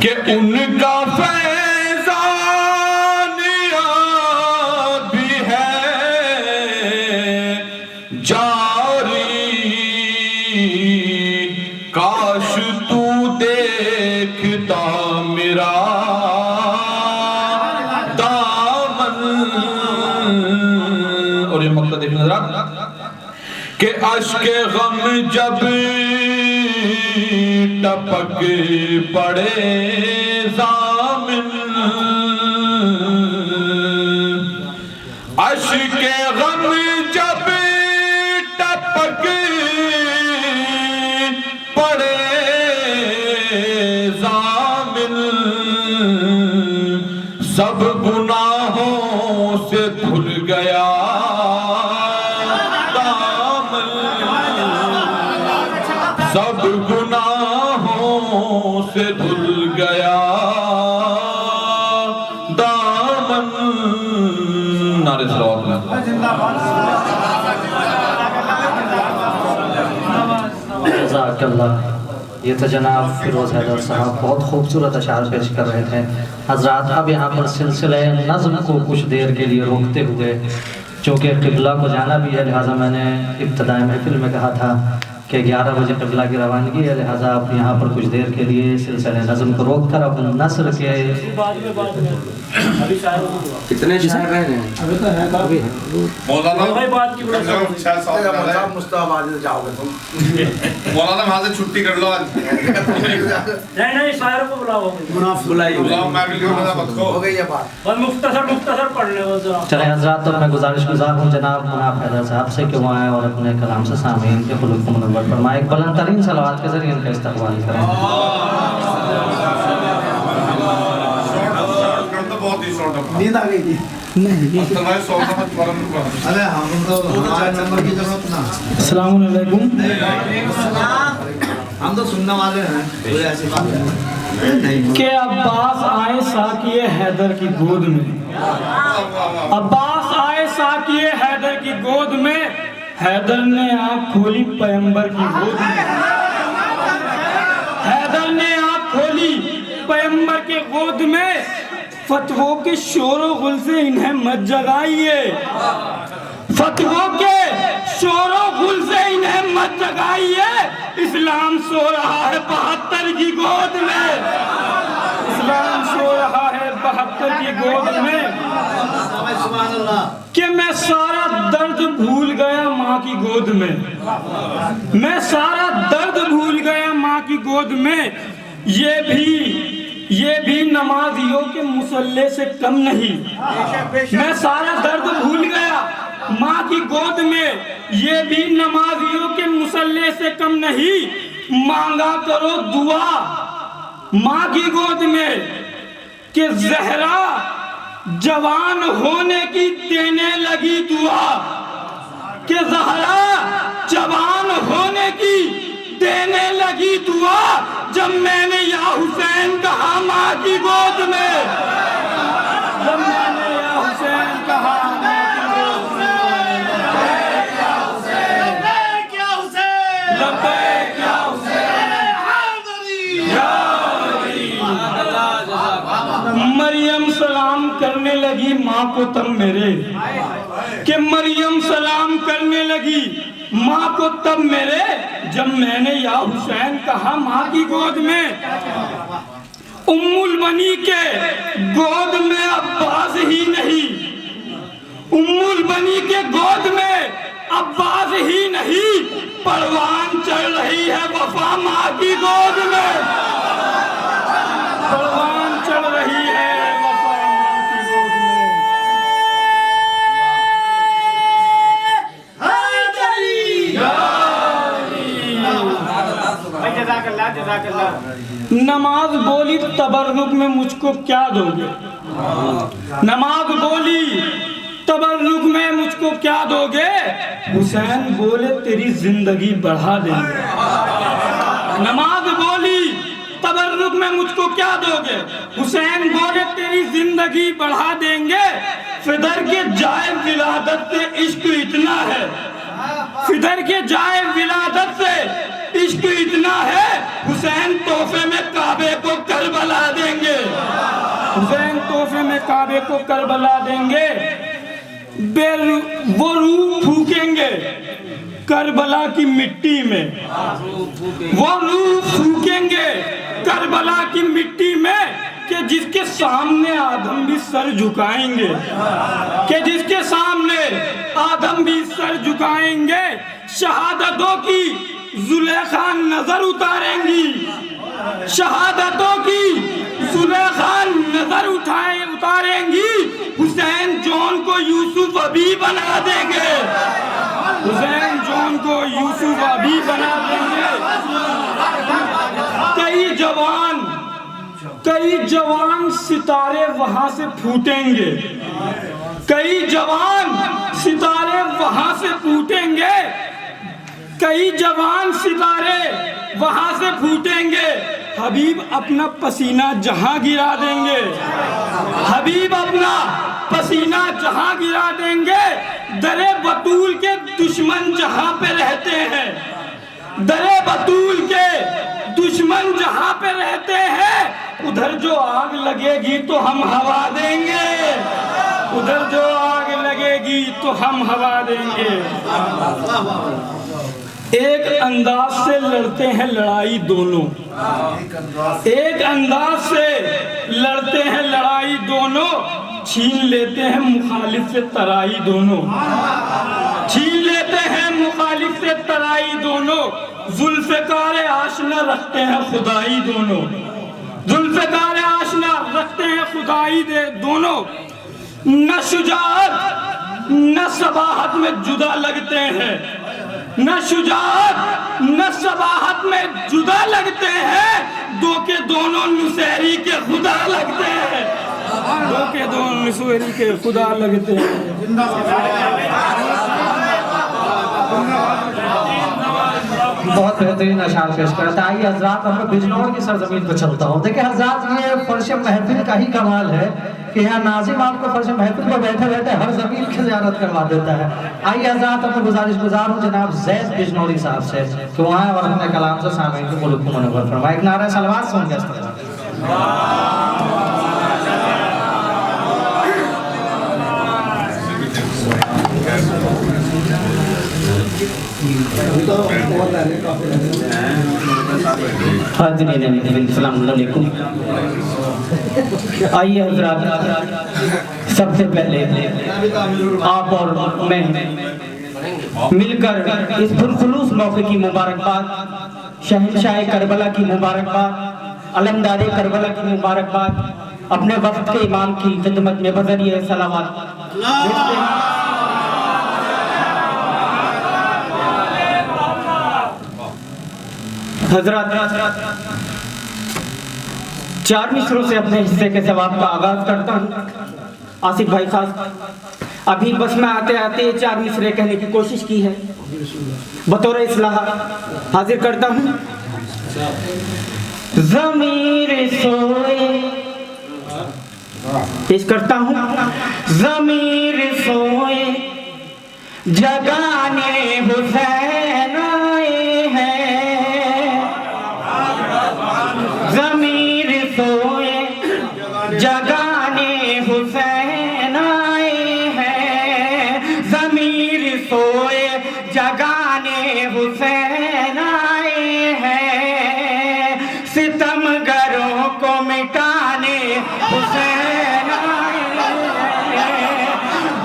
کہ ان کا فیضان اب بھی ہے جاری. کاش تو دیکھتا میرا دامن. اور یہ مقطع دیکھنا ذرا کہ اشک غم جب ٹپک پڑے ضامن، اشک غم جب ٹپک پڑے ضامن، سب گناہوں سے دھل گیا دامن. दामन सब गुनाहों से धुल गया दामन। नारे सलावत। जज़ाकल्लाह। ये तो जनाब फिरोज़ हैदर साहब बहुत खूबसूरत अशार पेश कर रहे थे। हज़रात अब यहाँ पर सिलसिले नज़्म को कुछ देर के लिए रोकते हुए, चूँकि क़िबला को जाना भी है, लिहाजा मैंने इब्तिदाई महफिल में कहा था कि 11 बजे क़िबला की रवानगी है, लिहाजा आप यहाँ पर कुछ देर के लिए सिलसिले नज़्म को रोक कर अब नस्र के कितने शायर रह गए हैं? मौलाना वहाँ से छुट्टी कर लो आज। नहीं शायरों को बुलाओ, बुलाओ महफिल के मत खो। हो गई ये बात। बस मुख्तसर पढ़ ले बस जरा। चले हज़रात, तो मैं गुज़ारिश हूँ जनाब मुनाफ़ हैदर साहब से कि वो आएँ और अपने कलाम से सामीन के खुलूक़ को मुनव्वर फरमाएं। एक बुलंद तरीन सलावत के ज़रिए इनका इस्तक़बाल करें। नींद आ गई थी नहीं। अरे हम तो हमारे नंबर की जरूरत ना। अस्सलाम वालेकुम। हम तो सुनने वाले हैं, कोई ऐसी बात नहीं। के अब्बास आए साकिए हैदर की गोद में, अब्बास आए साकिए हैदर की गोद में, हैदर ने आँख खोली पैगंबर की गोद में, हैदर ने आँख खोली पैगंबर के गोद में। फतवों के शोर व गुल से इन्हें मत जगाइए, फतवों के शोर व गुल से इन्हें मत जगाइए। इस्लाम सो रहा है 72 की गोद में, इस्लाम सो रहा है 72 की गोद में। कि मैं सारा दर्द भूल गया माँ की गोद में, मैं सारा दर्द भूल गया माँ की गोद में। ये भी नमाजियों के मुसल्ले से कम नहीं। मैं सारा दर्द भूल गया माँ की गोद में, ये भी नमाजियों के मुसल्ले से कम नहीं। मांगा करो दुआ माँ की गोद में कि ज़हरा जवान होने की देने लगी दुआ, कि ज़हरा जवान होने की देने लगी दुआ। जब मैंने या हुसैन कहा माँ की गोद में, जब मैंने या हुसैन कहा माँ की गोद में, लब्बैक या हुसैन, लब्बैक या हुसैन, लब्बैक या हुसैन, या अली। मरियम सलाम करने लगी माँ को तब मेरे, कि मरियम सलाम करने लगी माँ को तब मेरे, जब मैंने या हुसैन कहा माँ की गोद में। उम्मुल बनी के गोद में अब्बास ही नहीं, उम्मुल बनी के गोद में अब्बास ही नहीं, परवान चढ़ रही है वफा माँ की गोद में, परवान चढ़ रही है वफा माँ की गोद में। नमाज बोली तबर्रुक में मुझको क्या दोगे, नमाज बोली तबर्रुक में मुझको क्या दोगे। हुसैन बोले तेरी जिंदगी बढ़ा देंगे, नमाज बोली तबर्रुक में मुझको क्या दोगे। हुसैन बोले तेरी जिंदगी बढ़ा देंगे। फिदर के जाए विलादत से इश्क इतना है, फिदर के जाए विलादत से इश्क इतना है। हुसैन तोहफे में काबे को करबला देंगे, हुसैन तोहफे में काबे को करबला देंगे। वो रूह फूकेंगे करबला की मिट्टी में, वो रूह फूकेंगे करबला की मिट्टी में, कि जिसके सामने आदम भी सर झुकाएंगे, कि जिसके सामने आदम भी सर झुकाएंगे। शहादतों की जुलेखा नजर उतारेंगी, शहादतों की जुलेखा नजर उतारेंगी। हुसैन जॉन को यूसुफ अभी बना देंगे, हुसैन जॉन को यूसुफ अभी बना देंगे। कई जवान सितारे वहां से फूटेंगे, कई जवान सितारे वहां से फूटेंगे। कई जवान सितारे वहां से फूटेंगे, हबीब अपना पसीना जहां गिरा देंगे, हबीब अपना पसीना जहां गिरा देंगे। दरे बतूल के दुश्मन जहां पे रहते हैं, दरे बतूल के दुश्मन जहां पे रहते हैं, उधर जो आग लगेगी तो हम हवा देंगे, उधर जो आग लगेगी तो हम हवा देंगे। एक अंदाज से लड़ते हैं लड़ाई दोनों, एक अंदाज से लड़ते हैं लड़ाई दोनों, छीन लेते हैं मुखालिफ से तराई दोनों, छीन लेते हैं मुखालिफ से तराई दोनों। जुल्फ़िकार आशना रखते हैं खुदाई दोनों, जुल्फ़िकार आशना रखते हैं खुदाई दे दोनों। न शुजाअत न सबाहत में जुदा लगते हैं, न शुजाअत न सबाहत में जुदा लगते हैं, दो के दोनों नुसैरी के खुदा लगते हैं, दो के दोनों नुसैरी के खुदा लगते हैं। बहुत बेहतरीन अशार पेश करता है। आइए हजरात, अब मैं बिजनौर की सरजमीन पर चलता हूँ। देखिए हजरात, ये फर्श महफिल का ही कमाल है कि यहाँ नाजिम आपको फर्श महफिल पर बैठे बैठे हर जमीन की ज़ियारत करवा देता है। आइए हजरात, अब मैं गुजारिश हूँ जनाब ज़ैद बिजनौरी साहब से कि वो आए और अपने कलाम से सामईन के मुल्क को मनव्वर फरमाए। एक नारा सलवात सुन गया। आइए हज़रात, सबसे पहले आप और मैं मिलकर इस पुरखुलूस मौके की मुबारकबाद, शहंशाह करबला की मुबारकबाद, अलमदार करबला की मुबारकबाद, अपने वक्त के इमाम की खिदमत में बज़रिए सलावत हजरत 4 मिसरों से अपने हिस्से के जवाब का आगाज करता हूँ। आसिफ भाई खास अभी बस में आते आते 4 मिसरे कहने की कोशिश की है, बतौर इस्लाह हाजिर करता हूँ। ज़मीर सोए, पेश करता हूँ। ज़मीर सोए जगाने हुसैन आए हैं, ज़मीर सोए जगाने हुसैन आए हैं, ज़मीर सोए जगाने हुसैन आए हैं, सितमगरों को मिटाने हुसैन आए हैं,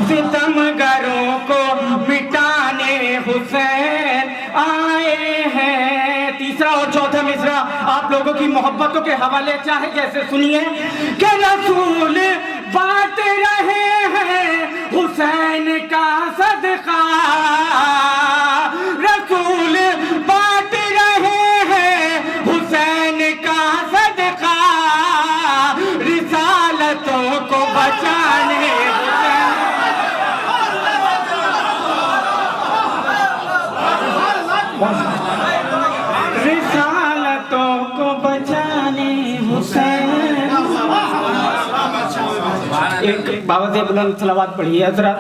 सितमगरों को मिटाने हुसैन आए हैं। तीसरा और चौथा मिसरा आप लोगों की मोहब्बतों के हवाले चाहे जैसे सुनिए कि रसूल बांट रहे हैं हुसैन का सदका, रसूल बांट रहे हैं हुसैन का सदका, रिसालतों को बचाने रिसालतों को बचाने हुसैन। एक बाबा से बुलंद सलावत पढ़िए हज़रत।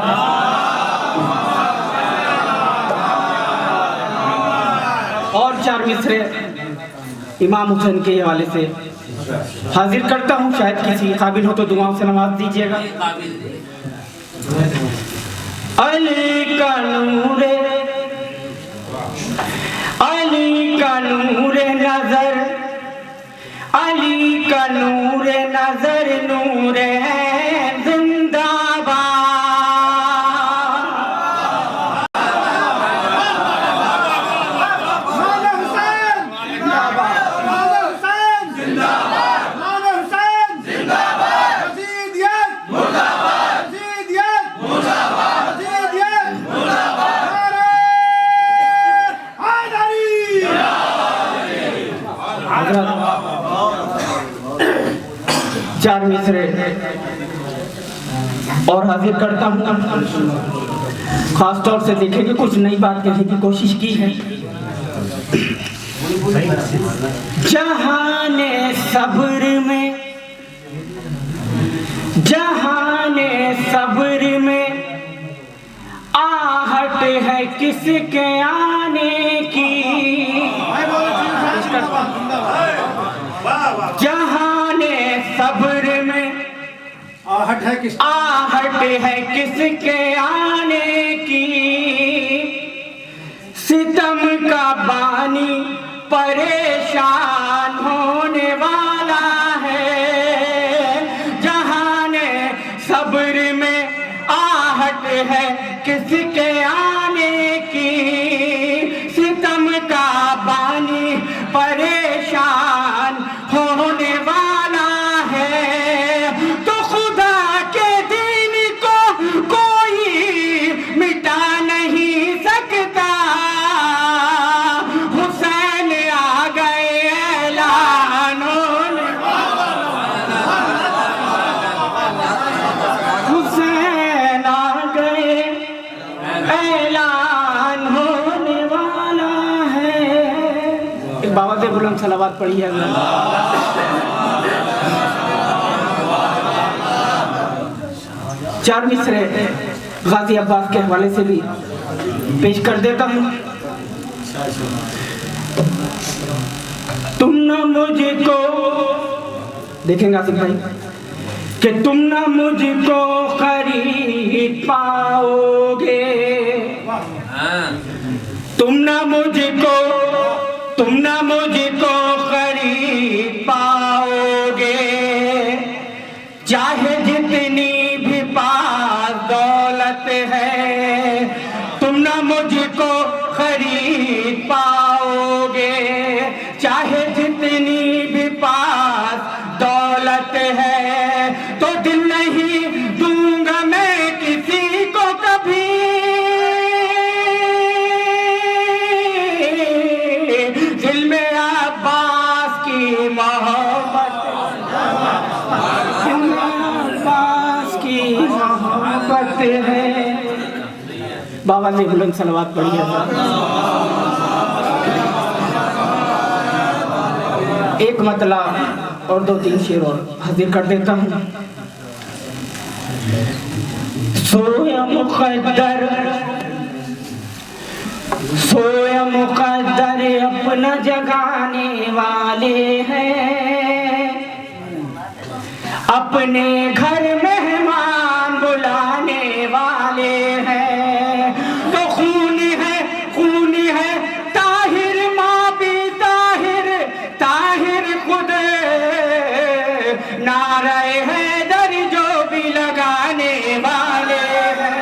और 4 मिसरे इमाम हुसैन के हवाले से हाजिर करता हूँ, शायद किसी काबिल हो तो दुआओं से नवाज दीजिएगा। अली का नूरे, अली का नूरे नजर, अली का नूरे नजर, नूरे जिंदाबाद, चार मिसरे और हाजिर करता हूँ। खास तौर से देखेंगे कुछ नई बात कहने की कोशिश की है। जहाने सब्र में, जहाने सब्र में आहट है किसके आने की। जहाने सब्र में आहट है किसके आने की। सितम का बानी परेशान होने वाला है। जहाने सब्र में आहट है किसके आने की। सितम का बानी परेशान होने वाला है। तो खुदा के दीन को कोई मिटा नहीं सकता। हुसैन आ गए ऐलान होने वाला। हुसैन आ गए ऐलान होने वाला है। एक बाबा से बुलंद सलावत पढ़ी है। चार मिसरे गाजी अब्बास के हवाले से भी पेश कर देता हूँ। तुम न मुझको, देखेंगे आसिफ भाई, कि तुम न मुझको खरीद पाओगे। तुम न मुझको खरीद पाओगे। चाहे जितनी भी पास दौलत है, तुम न मुझको खरीद पाओगे। चाहे जितनी भी पास दौलत है, तो दिल नहीं दूंगा मैं किसी को कभी। दिल में अब्बास की मोहब्बत, दिल में अब्बास की मोहब्बत है। बाबा ने बुलंद सलवात पढ़ी है। एक मतलब और दो तीन शेर और हाजिर कर देता हूँ। सोया मुक़द्दर अपना जगाने वाले हैं। अपने घर मेहमान बुलाने वाले हैं। तो खून है ताहिर, माँ भी ताहिर, ताहिर खुद नारे हैदर जो भी लगाने वाले हैं।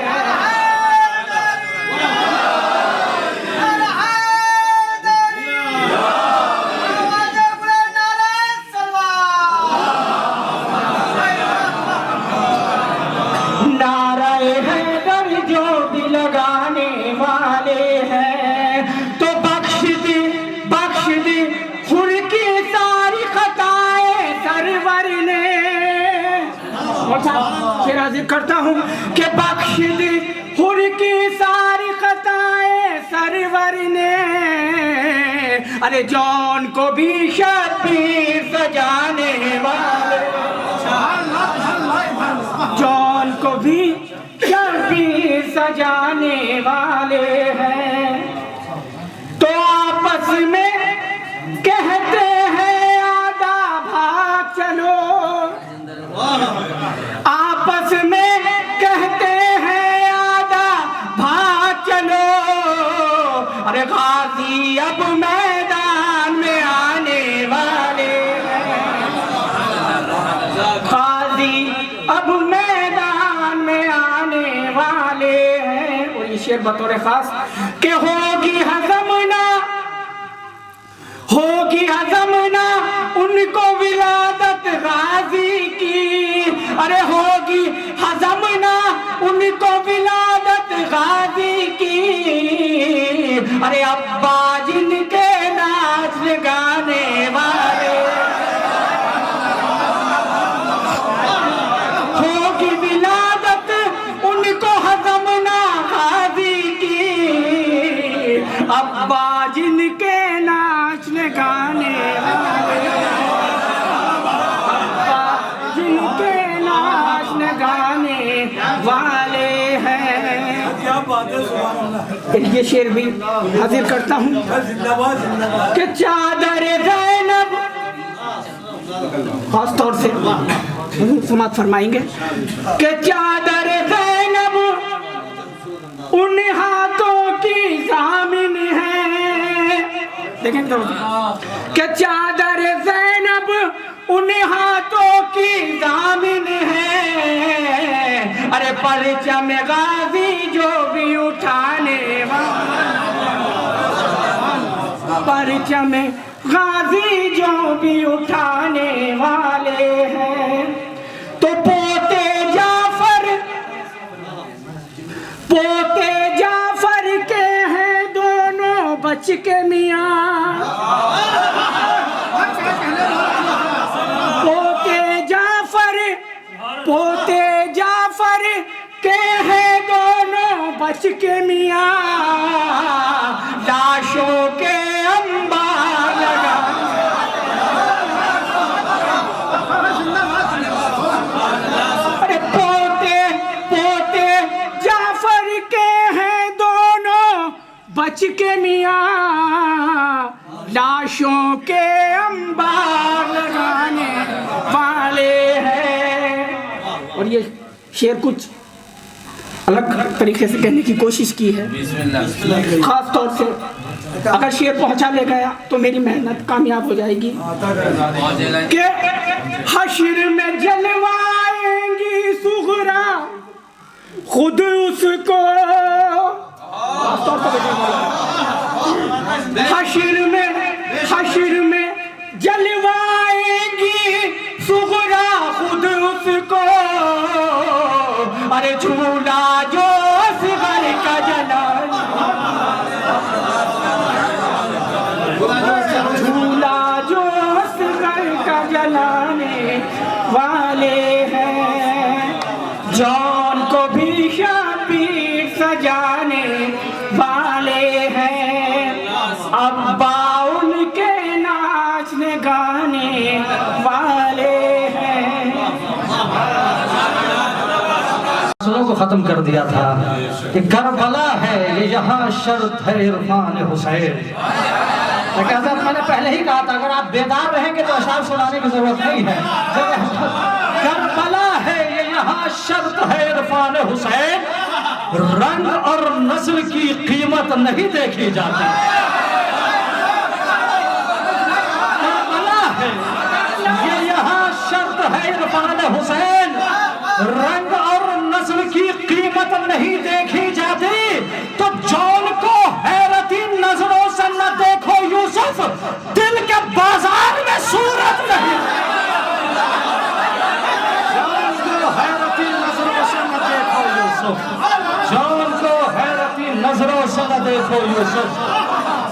नारे हैदर जो भी लगाने वाले हैं। तो बख्श दी खुद की सारी खताएं सरवर ने। फिर हाजिर करता हूँ कि बख्श दी खुद की सारी खताएं सरवर ने। अरे जॉन को भी शबीर सजाने वाले, जॉन को भी शबीर सजाने वाले हैं। तो आपस में कहते हैं आधा भाग चलो। आपस में कहते हैं आधा भाग चलो। अरे गाजी अब मैदान में आने वाले हैं। गाजी अब मैदान में आने वाले हैं। और ये शेर बतौर खास कि होगी हज़मना उनको विलादत गाजी की। अरे होगी हज़मना उनको विलादत गाजी की। अरे अब्बा जिनके नाच गाने वाले, होगी विलादत उनको हज़मना गाजी की। अब्बा जिनके नाच गाने वाले, अब्बा जिनके नाचने गाने वाले हैं। क्या बात है, सुभान अल्लाह। ये शेर भी हाजिर करता हूँ जिंदाबाद जिंदाबाद। कि चादर ज़ैनब, खास तौर से समात फरमाएंगे कि चादर ज़ैनब उन हाथों की ज़ामिन है। देखें तो कि चादर ज़ैनब उन हाथों की ज़ामिन है। अरे परचम गाज़ी जो भी उठाने परचम गाज़ी जो भी उठाने वाले हैं। तो पोते जाफर के हैं दोनों बच के मियाँ। पोते जाफर के हैं दोनों बच के मियाँ। लाशों के अंबार लगा, अरे पोते जाफर के हैं दोनों बच के मियाँ। लाशों के अंबार लगाने वाले हैं। और ये शेर कुछ अलग तरीके से कहने की कोशिश की है। खास तौर से अगर शेर पहुंचा ले गया तो मेरी मेहनत कामयाब हो जाएगी। कि हश्र में जलवाएंगी सुगरा खुद उसको, हश्र में जलवाएंगी सुगरा खुद उसको। अरे झूला जो सिगर का जला, झूला जो सिगर का जलाने वाले हैं। जौन को भी शबीर सजाने वाले हैं। अब्बा उनके नाचने गाने वाले हैं। को ख़त्म कर दिया था कि करबला है ये यहाँ शर्त है इरफान हुसैन। मैंने पहले ही कहा था अगर आप बेदार रहेंगे तो अशार सुनाने की जरूरत नहीं है। करबला है ये यहाँ शर्त है इरफान हुसैन, रंग और नस्ल की कीमत नहीं देखी जाती। करबला है ये यहाँ शर्त है इरफान हुसैन, रंग और नस्ल की कीमत नहीं देखी जाती। तो जौन को हैरती नजरों से न देखो यूसुफ, दिल के बाजार में सूरत नहीं। जौन को हैरती नजरों से न देखो यूसुफ, जौन को हैरती नजरों से न देखो यूसुफ,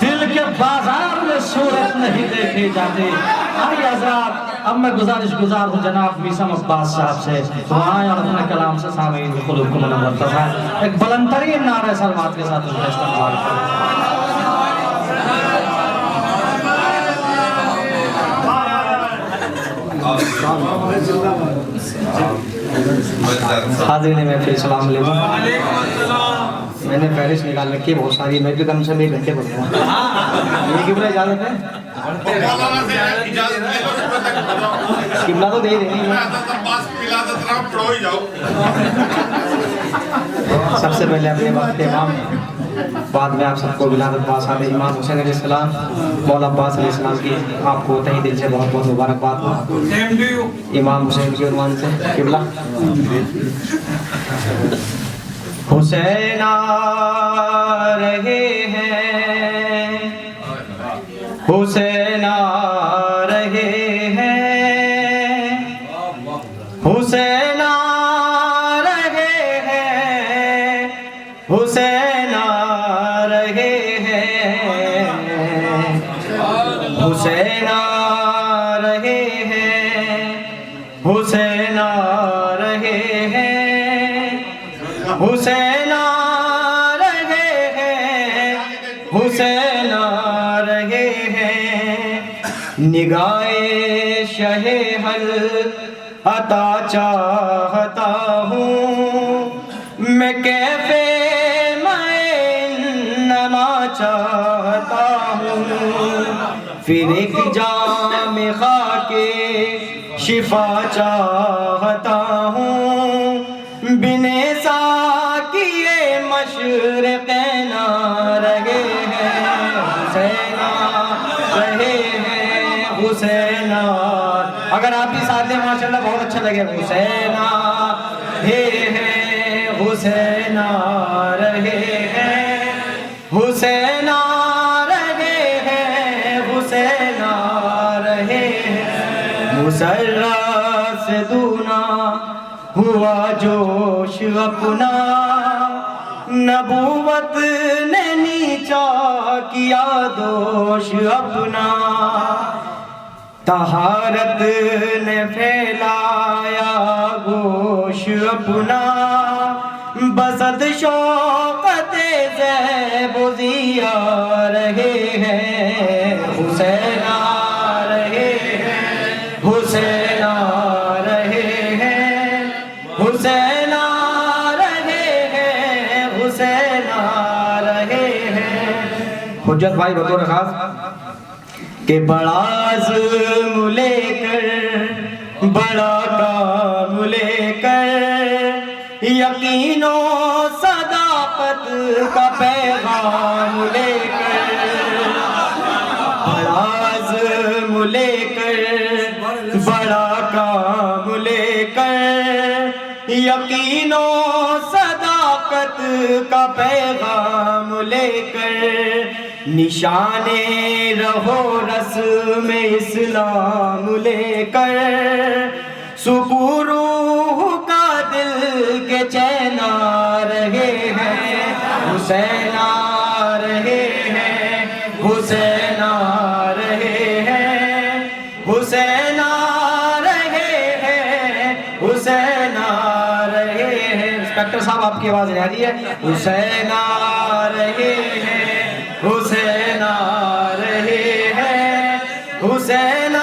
दिल के बाजार में सूरत नहीं देखी जाती। आइए हज़रात, अब मैं गुजार हूँ जनाब मीसम अब्बास साहब से दुआएं और अपने कलाम से सामीन के क़ुलूब को मुनव्वर फरमाएं। एक बुलंदतरीन नारे सलवात के साथ उनका इस्तेमाल करें। हाज़िरीन में फिर सलाम अलैकुम। मैंने फहरिस्त निकाल रखी है बहुत सारी, मैं एकदम से 1 घंटे पढ़ूँगा। ये किबला इजाज़त है? किबला तो दे देनी है। सबसे पहले अपने वक्त के इमाम, बाद में आप सबको विलादत बासाद इमाम हुसैन अलैहिस्सलाम, मौला अब्बास अलैहिस्सलाम की आपको तहे दिल से बहुत बहुत मुबारकबाद हो। इमाम हुसैन के उन्वान से किबला। हुसैन आ रहे हैं, हुसैन आ रहे हैं, हुसैन आ रहे हैं, हुसैन आ रहे हैं, हुसैन आ रहे हैं, हुसैन आ रहे हैं, हुसैन आ रहे हैं, हुसैन आ रहे हैं। نگاہ شہ حل عطا چاہتا ہوں میں، کیف انما چاہتا ہوں، پھر ایک جام خاک شفا چاہتا ہوں، بن ساقیے مشرقین رہے ہیں حسین رہے ہیں حسین. اگر آپ بھی ساتھ دیں ماشاءاللہ بہت اچھا لگے. حسین ہے حسین رہے ہیں حسین رہے ہیں حسین رہے ہیں. مسرت سے دونا ہوا جوش اپنا، نبوت نے نیچا کیا دوش اپنا، طہارت نے پھیلایا گوش اپنا، بسد شوقت زیب و ضیا رہے ہیں حسین رہے ہیں حسین رہے ہیں حسین رہے ہیں حسین رہے ہیں. حجت بھائی بطور خاص کہ بڑا عزم لے کر بڑا کام لے کر، یقین و صداقت کا پیغام لے کر، بڑا عزم لے کر بڑا کام لے کر، یقین و صداقت کا پیغام لے کر، نشان رہو رسم اسلام لے کر، سکون روح کا دل کے چین رہے ہیں حسین رہے ہیں حسین رہے ہیں حسین رہے ہیں حسین رہے ہیں. انسپیکٹر صاحب آپ کی آواز آ رہی ہے. حسین رہے ہیں حسین رہے ہیں حسین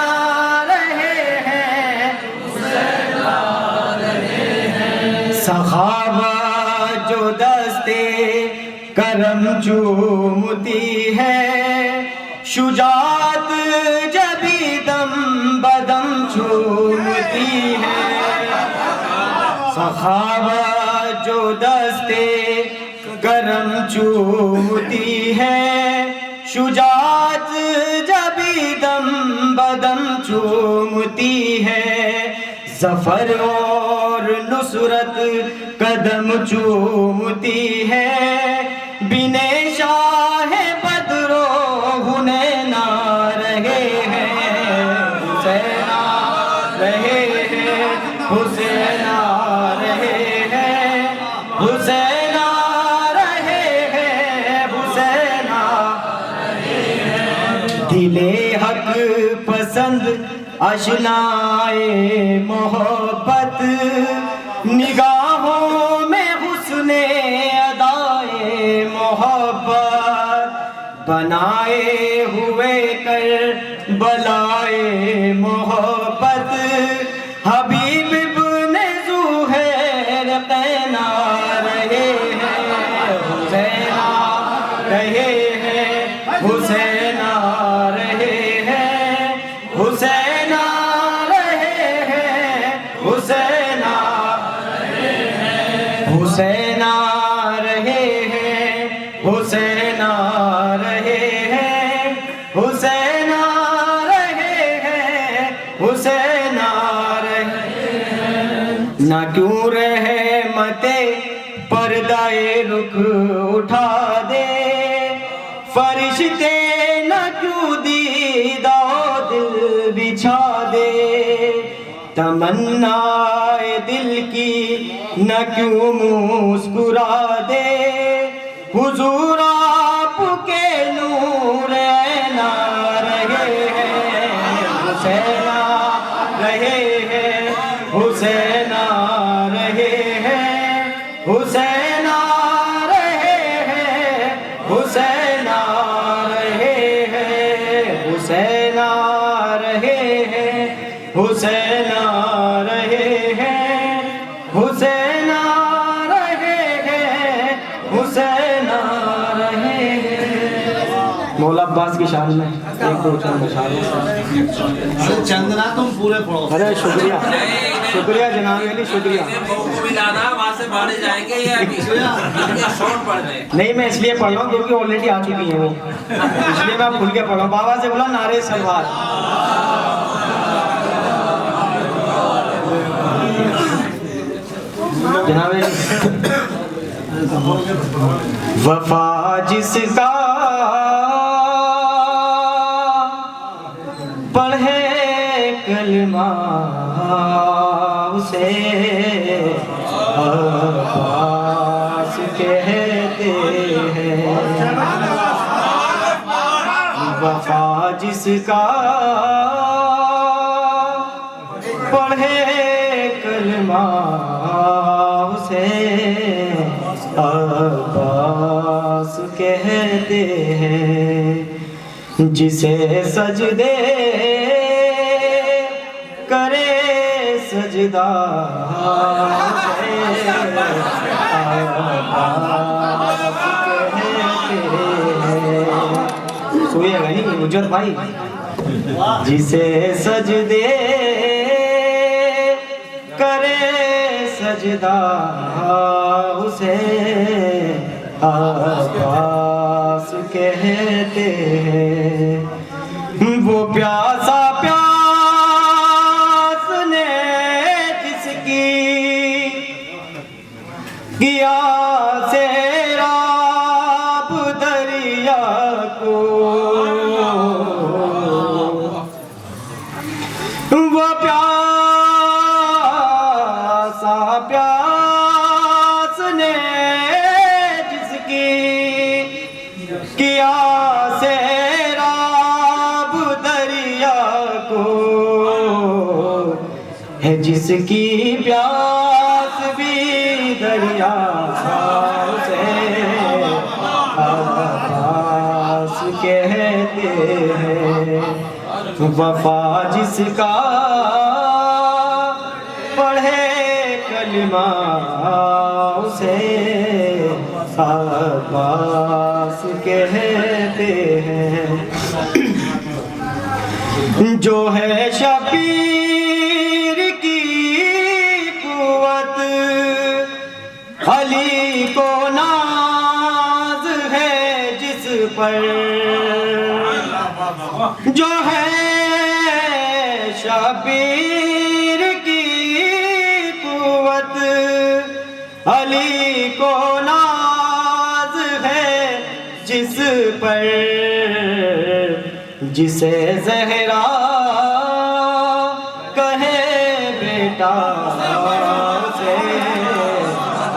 رہے ہیں حسین رہے ہیں. سخاوت جو دستے کرم چومتی ہے، شجاعت جبھی دم بدم چومتی ہے، سخاوت جو دستے کرم چومتی ہے، شجاعت جبھی دم بدم چومتی ہے، ظفر اور نصرت قدم چومتی ہے، بن شاہ بدر و حنین رہے ہیں حسین رہے ہیں حسین رہے ہیں حسین رہے ہیں حسین. دل حق پسند اشنائے محبت، نگاہوں میں حسن ادائے محبت، بنائے ہوئے کر بلائے محبت، حبیب ابن زہیر قینا رہے ہیں حسین رہے ہیں حسین رہے ہیں حسین رہے ہیں حسین حسین رہے ہیں حسین رہے ہیں حسین رہے ہیں حسین رہے ہیں. نہ کیوں رحمت پردہ رخ اٹھا دے فرشتے، نہ کیوں دیدہ دل بچھا دے، تمنا دل کی نہ کیوں مسکرا دے، حضور آپ کے نور عینا رہے ہیں حسین رہے ہیں حسین رہے ہیں حسین رہے ہیں حسین رہے ہیں حسین حسین آ رہے ہیں، حسین آ رہے ہیں، حسین آ رہے ہیں۔ مولا عباس کی شان میں ایک دو چند اشعار۔ چندنا تم پورے پڑھو۔ ارے شکریہ شکریہ جناب علی، شکریہ۔ نہیں میں اس لیے پڑھ رہا ہوں کیونکہ آلریڈی آ چکی ہیں وہ، اس لیے میں کھل کے پڑھ رہا ہوں۔ بابا سے بولا نعرے سلوات۔ جناب وفا جس کا پڑھے کلمہ اسے عباس کہتے ہیں، وفا جس کا پڑھے کلمہ اسے عباس کہتے ہیں، جسے سجدے کرے سجدہ سوئے گا نہیں اجر بھائی، جسے سجدے کرے سجدہ اسے عباس کہتے ہیں، وہ پیاسا پیاس نے جس کی کیا سیراب دریا کو، وہ پیاسا پیاس نے جس کی کیا سیراب دریا کو، ہے جس کی پیاس بھی دریا سے عباس کہتے ہیں، وفا جس کا پڑھے کلمہ اسے عباس کہتے ہیں، جو ہے شبیر کی قوت علی کو ناز ہے جس پر، جو ہے شبیر کی قوت علی کو ناز ہے جس پر، جسے زہرا کہے بیٹا سے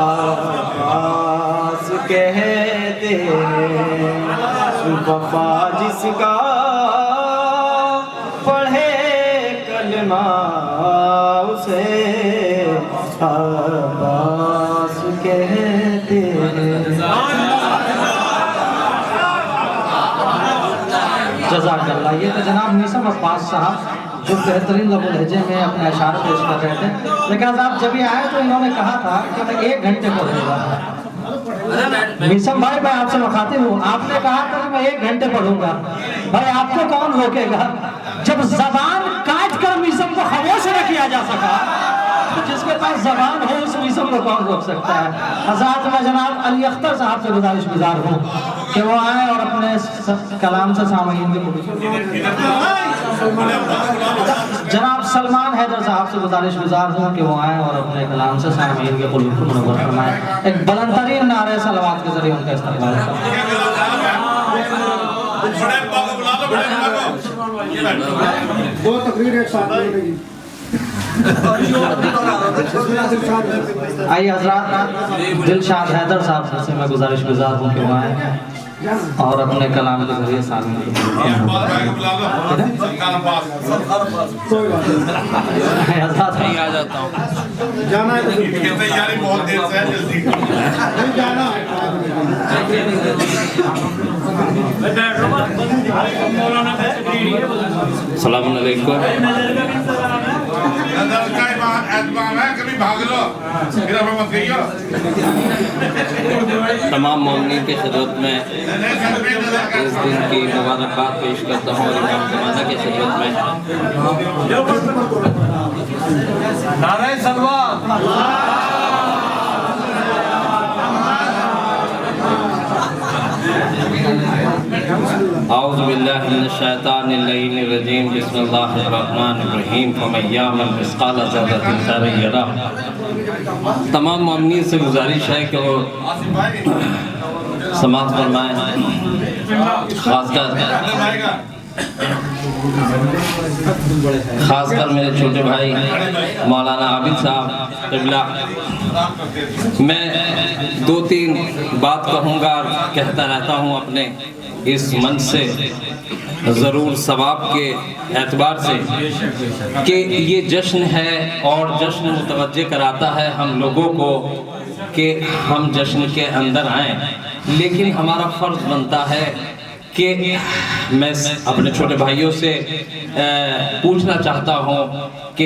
عباس کہتے ہیں، وفا جس کا پڑھے کلمہ اسے عباس کہتے ہیں۔ جزاک اللہ۔ یہ تو جناب نیسم عباس صاحب جو بہترین لب و لہجے میں اپنے اشعار پیش کر رہے تھے، لیکن آپ جب یہ آئے تو انہوں نے کہا تھا کہ میں 1 گھنٹے پڑھوں گا۔ نیسم بھائی میں آپ سے مخاطب ہوں، آپ نے کہا تھا کہ میں 1 گھنٹے پڑھوں گا، بھائی آپ کو کون روکے گا؟ جب زبان کاٹ کر نیسم کو خاموش نہ کیا جا سکا تو جس کے پاس زبان ہو اس نیسم کو کون روک سکتا ہے؟ حضرات میں جناب علی اختر صاحب سے گزارش گزار ہوں کہ وہ آئیں اور اپنے کلام سے سامعین کے جناب سلمان حیدر صاحب سے گزارش گزار ہوں کہ وہ آئیں اور اپنے کلام سے سامعین کے قلوب کو منور فرمائیں، ایک بلند ترین نعرے صلوات کے ذریعے ان کا استقبال کریں۔ دو تقریر ایک ساتھ ہونے گی۔ آئیے حضرات، دلشاد حیدر صاحب سے میں گزارش گزار ہوں کہ وہ آئیں اور اپنے کلام کے ذریعے سامنے حضرات نہیں آ جاتا ہوں جانا ہے بہت دیر سے جلدی جانا السلام علیکم۔ एतमाम है, कभी भाग लो, फिर अब मत कहियो। तमाम मोमिनीन की खिदमत में इस दिन की मुबारकबाद पेश करता हूँ और इमाम ज़माना की खिदमत में नारे सलवात। औज़ु बिल्लाहि मिनश शैतानिर रजीम बिस्मिल्लाहिर रहमानिर रहीम फमन यअमल मिस्क़ाल ज़र्रतिन खैरन यरह। तमाम मोमिनीन से गुजारिश है कि वो समाअत फरमाएं, खासकर मेरे छोटे भाई मौलाना आबिद साहब क़िबला। मैं 2-3 बात कहूँगा और कहता रहता हूँ अपने इस मंच से, ज़रूर सवाब के एतबार से, कि ये जश्न है और जश्न मुतवज्जे कराता है हम लोगों को कि हम जश्न के अंदर आएँ। लेकिन हमारा फ़र्ज़ बनता है कि मैं अपने छोटे भाइयों से पूछना चाहता हूँ कि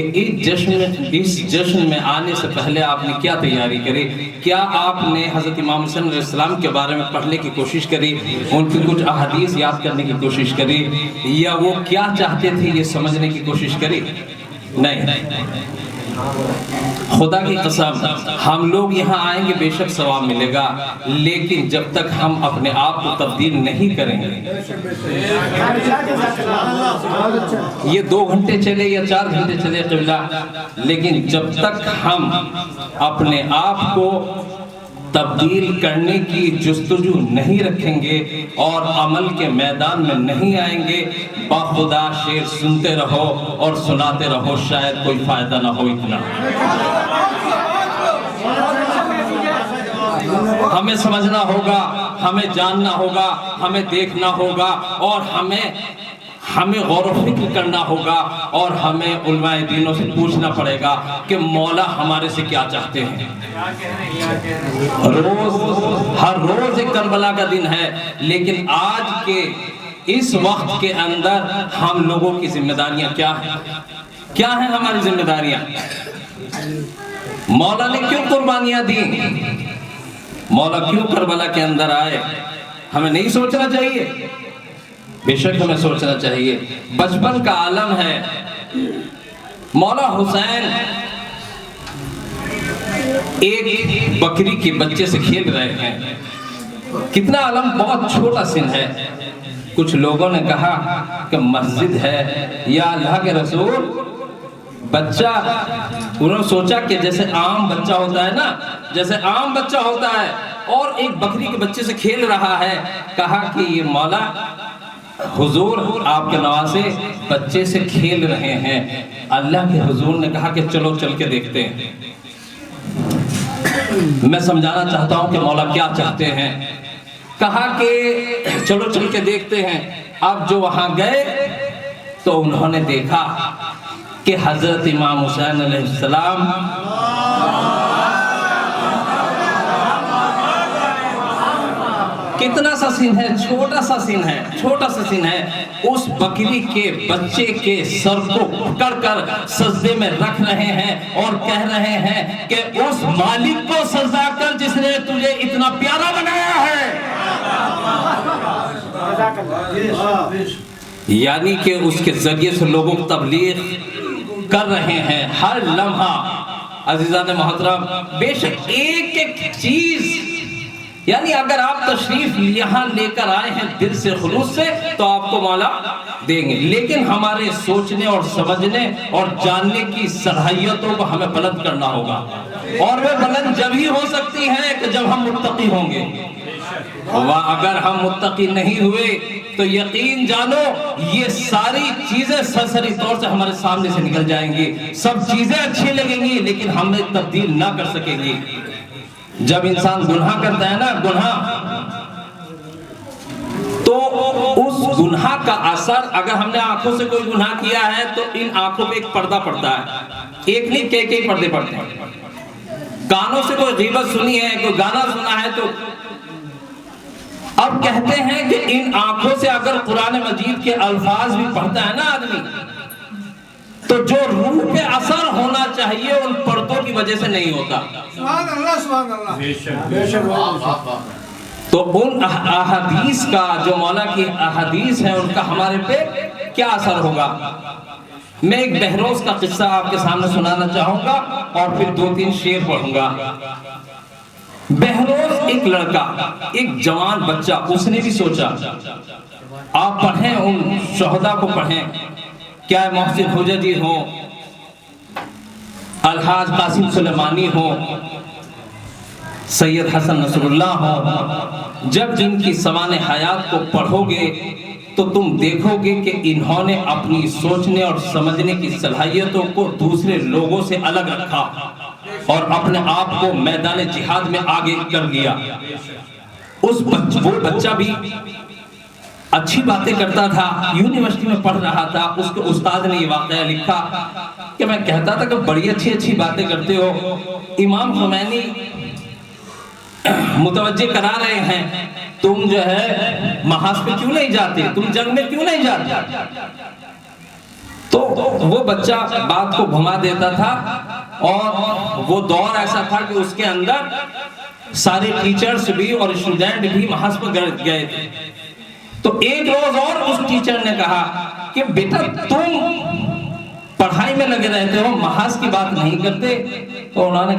इस जश्न में आने से पहले आपने क्या तैयारी करी? क्या आपने हज़रत इमाम हुसैन अलैहिस्सलाम के बारे में पढ़ने की कोशिश करी, उनकी कुछ अहादीस याद करने की कोशिश करी, या वो क्या चाहते थे ये समझने की कोशिश करी? नहीं। खुदा की कसम, हम लोग यहाँ आएंगे बेशक सवाब मिलेगा, लेकिन जब तक हम अपने आप को तब्दील नहीं करेंगे, ये 2 घंटे चले या 4 घंटे चले क़िबला, लेकिन जब तक हम अपने आप को तब्दील करने की जुस्तजू नहीं रखेंगे और अमल के मैदान में नहीं आएंगे, बाखुदा शेर सुनते रहो और सुनाते रहो, शायद कोई फायदा ना हो। इतना हमें समझना होगा, हमें जानना होगा, हमें देखना होगा और हमें गौर व फिक्र करना होगा और हमें उलमाए दीनों से पूछना पड़ेगा कि मौला हमारे से क्या चाहते हैं। हर रोज एक करबला का दिन है, लेकिन आज के इस वक्त के अंदर हम लोगों की जिम्मेदारियां क्या हैं? क्या हैं हमारी जिम्मेदारियां? मौला ने क्यों कुर्बानियां दी? मौला क्यों करबला के अंदर आए? हमें नहीं सोचना चाहिए? बेशक हमें सोचना चाहिए। बचपन का आलम है। मौला हुसैन एक बकरी के बच्चे से खेल रहे हैं। कितना आलम, बहुत छोटा सिन है। कुछ लोगों ने कहा कि मस्जिद है या अल्लाह के रसूल, बच्चा, उन्होंने सोचा कि जैसे आम बच्चा होता है ना, जैसे आम बच्चा होता है और एक बकरी के बच्चे से खेल रहा है। कहा कि ये मौला हुजूर आपके नवासे बच्चे से खेल रहे हैं। अल्लाह के हुजूर ने कहा कि चलो चल के देखते हैं। मैं समझाना चाहता हूं कि मौला क्या चाहते हैं। कहा कि चलो चल के देखते हैं। अब जो वहां गए तो उन्होंने देखा कि हजरत इमाम हुसैन अलैहिस्सलाम कितना सा सीन है, छोटा सा सीन है, छोटा सा सीन है। उस बकरी के बच्चे के सर को पकड़कर सजदे में रख रहे हैं और कह रहे हैं कि उस मालिक को सजदा कर जिसने तुझे इतना प्यारा बनाया है। यानी कि उसके जरिए से लोगों को तबलीग कर रहे हैं। हर लम्हा अज़ीज़ान मोहतरम, बेशक एक एक चीज, यानी अगर आप तशरीफ यहाँ लेकर आए हैं दिल से खुलूस से तो आपको मौला देंगे, लेकिन हमारे सोचने और समझने और जानने की सलाहियतों को हमें बुलंद करना होगा। और वे बुलंद जब ही हो सकती हैं कि जब हम मुत्तकी होंगे। अगर हम मुत्तकी नहीं हुए तो यकीन जानो ये सारी चीजें सरसरी तौर से हमारे सामने से निकल जाएंगी। सब चीजें अच्छी लगेंगी लेकिन हमें तब्दील ना कर सकेंगी। जब इंसान गुनाह करता है ना, गुनाह, तो उस गुनाह का असर, अगर हमने आंखों से कोई गुनाह किया है तो इन आंखों पे एक पर्दा पड़ता है। एक नहीं कई पर्दे पड़ते हैं। कानों से कोई गीबत सुनी है, कोई गाना सुना है, तो अब कहते हैं कि इन आंखों से अगर कुरान मजीद के अल्फाज भी पढ़ता है ना आदमी, تو جو روح پہ اثر ہونا چاہیے ان پردوں کی وجہ سے نہیں ہوتا. سبحان اللہ سبحان اللہ. بے شک. تو ان احادیث کا جو مولا کی احادیث ہیں ان کا ہمارے پہ کیا اثر ہوگا. میں ایک بہروز کا قصہ آپ کے سامنے سنانا چاہوں گا اور پھر 2-3 شعر پڑھوں گا. بہروز ایک لڑکا، ایک جوان بچہ، اس نے بھی سوچا. آپ پڑھیں ان شہداء کو پڑھیں، کیا محسن حججی ہو، الحاج قاسم سلیمانی ہو، سید حسن نصر اللہ ہو، جب جن کی سوانح حیات کو پڑھو گے تو تم دیکھو گے کہ انہوں نے اپنی سوچنے اور سمجھنے کی صلاحیتوں کو دوسرے لوگوں سے الگ رکھا اور اپنے آپ کو میدان جہاد میں آگے کر لیا. وہ بچہ بھی اچھی باتیں کرتا تھا، یونیورسٹی میں پڑھ رہا تھا. اس کے استاد نے یہ واقعہ لکھا کہ میں کہتا تھا کہ بڑی اچھی باتیں کرتے ہو. امام خمینی متوجہ کرا رہے ہیں تم جو ہے محاذ پہ کیوں نہیں جاتے، تم جنگ میں کیوں نہیں جاتے. تو وہ بچہ بات کو گھما دیتا تھا اور وہ دور ایسا تھا کہ اس کے اندر سارے ٹیچرز بھی اور اسٹوڈنٹ بھی محاذ پہ گئے تھے. تو ایک روز اور اس ٹیچر نے کہا کہ بیٹا تم پڑھائی میں لگے رہتے ہو، محاذ کی بات نہیں کرتے. تو انہوں نے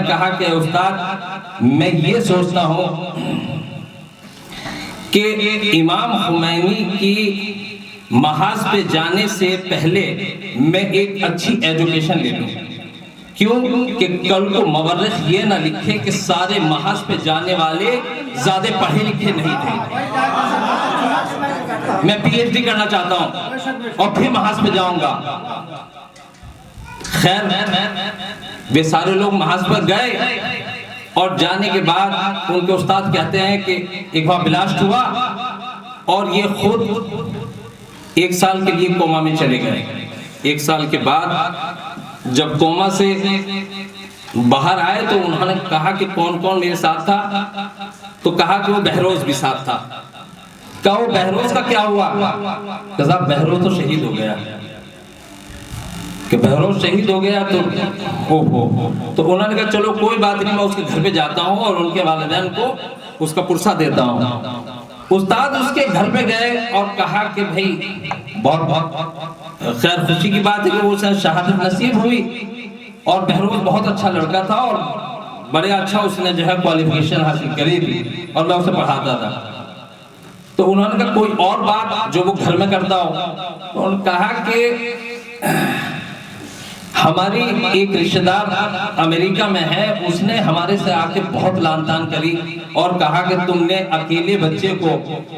کہا کہ استاد میں یہ سوچتا ہوں کہ امام خمینی کی محاذ پہ جانے سے پہلے میں ایک اچھی ایجوکیشن لے لوں. کیوں کہ کل کو مورخ یہ نہ لکھے کہ سارے محاذ پہ جانے والے زیادہ پڑھے لکھے نہیں تھے. میں پی ایچ ڈی کرنا چاہتا ہوں اور پھر محاذ پہ جاؤں گا. خیر وہ سارے لوگ محاذ پر گئے اور جانے کے بعد ان کے استاد کہتے ہیں کہ ایک بار بلاسٹ ہوا اور یہ خود 1 سال کے لیے کوما میں چلے گئے. 1 سال کے بعد جب کوما سے باہر آئے تو انہوں نے کہا کہ کون کون میرے ساتھ تھا. تو کہا کہ وہ بہروز بھی ساتھ تھا. کہا وہ بہروز کا کیا ہوا؟ کہ صاحب بہروز تو شہید ہو گیا. کہ بہروز شہید ہو گیا تو انہوں نے کہا چلو کوئی بات نہیں، میں اس کے گھر پہ جاتا ہوں اور ان کے والدین کو اس کا پرسہ دیتا ہوں. استاد اس کے گھر پہ گئے اور کہا کہ بھائی بہت خیر خوشی کی بات ہے کہ وہ شہادت نصیب ہوئی اور بہروز بہت اچھا لڑکا تھا اور بڑے اچھا اس نے جو ہے کوالیفیکیشن حاصل کری تھی اور میں اسے پڑھاتا تھا. تو انہوں نے کہا کوئی اور بات جو وہ گھر میں کرتا ہو. تو انہوں نے کہا کہ ہماری ایک رشتہ دار امریکہ میں ہے، اس نے ہمارے سے آ کے بہت لان تان کری اور کہا کہ تم نے اکیلے بچے کو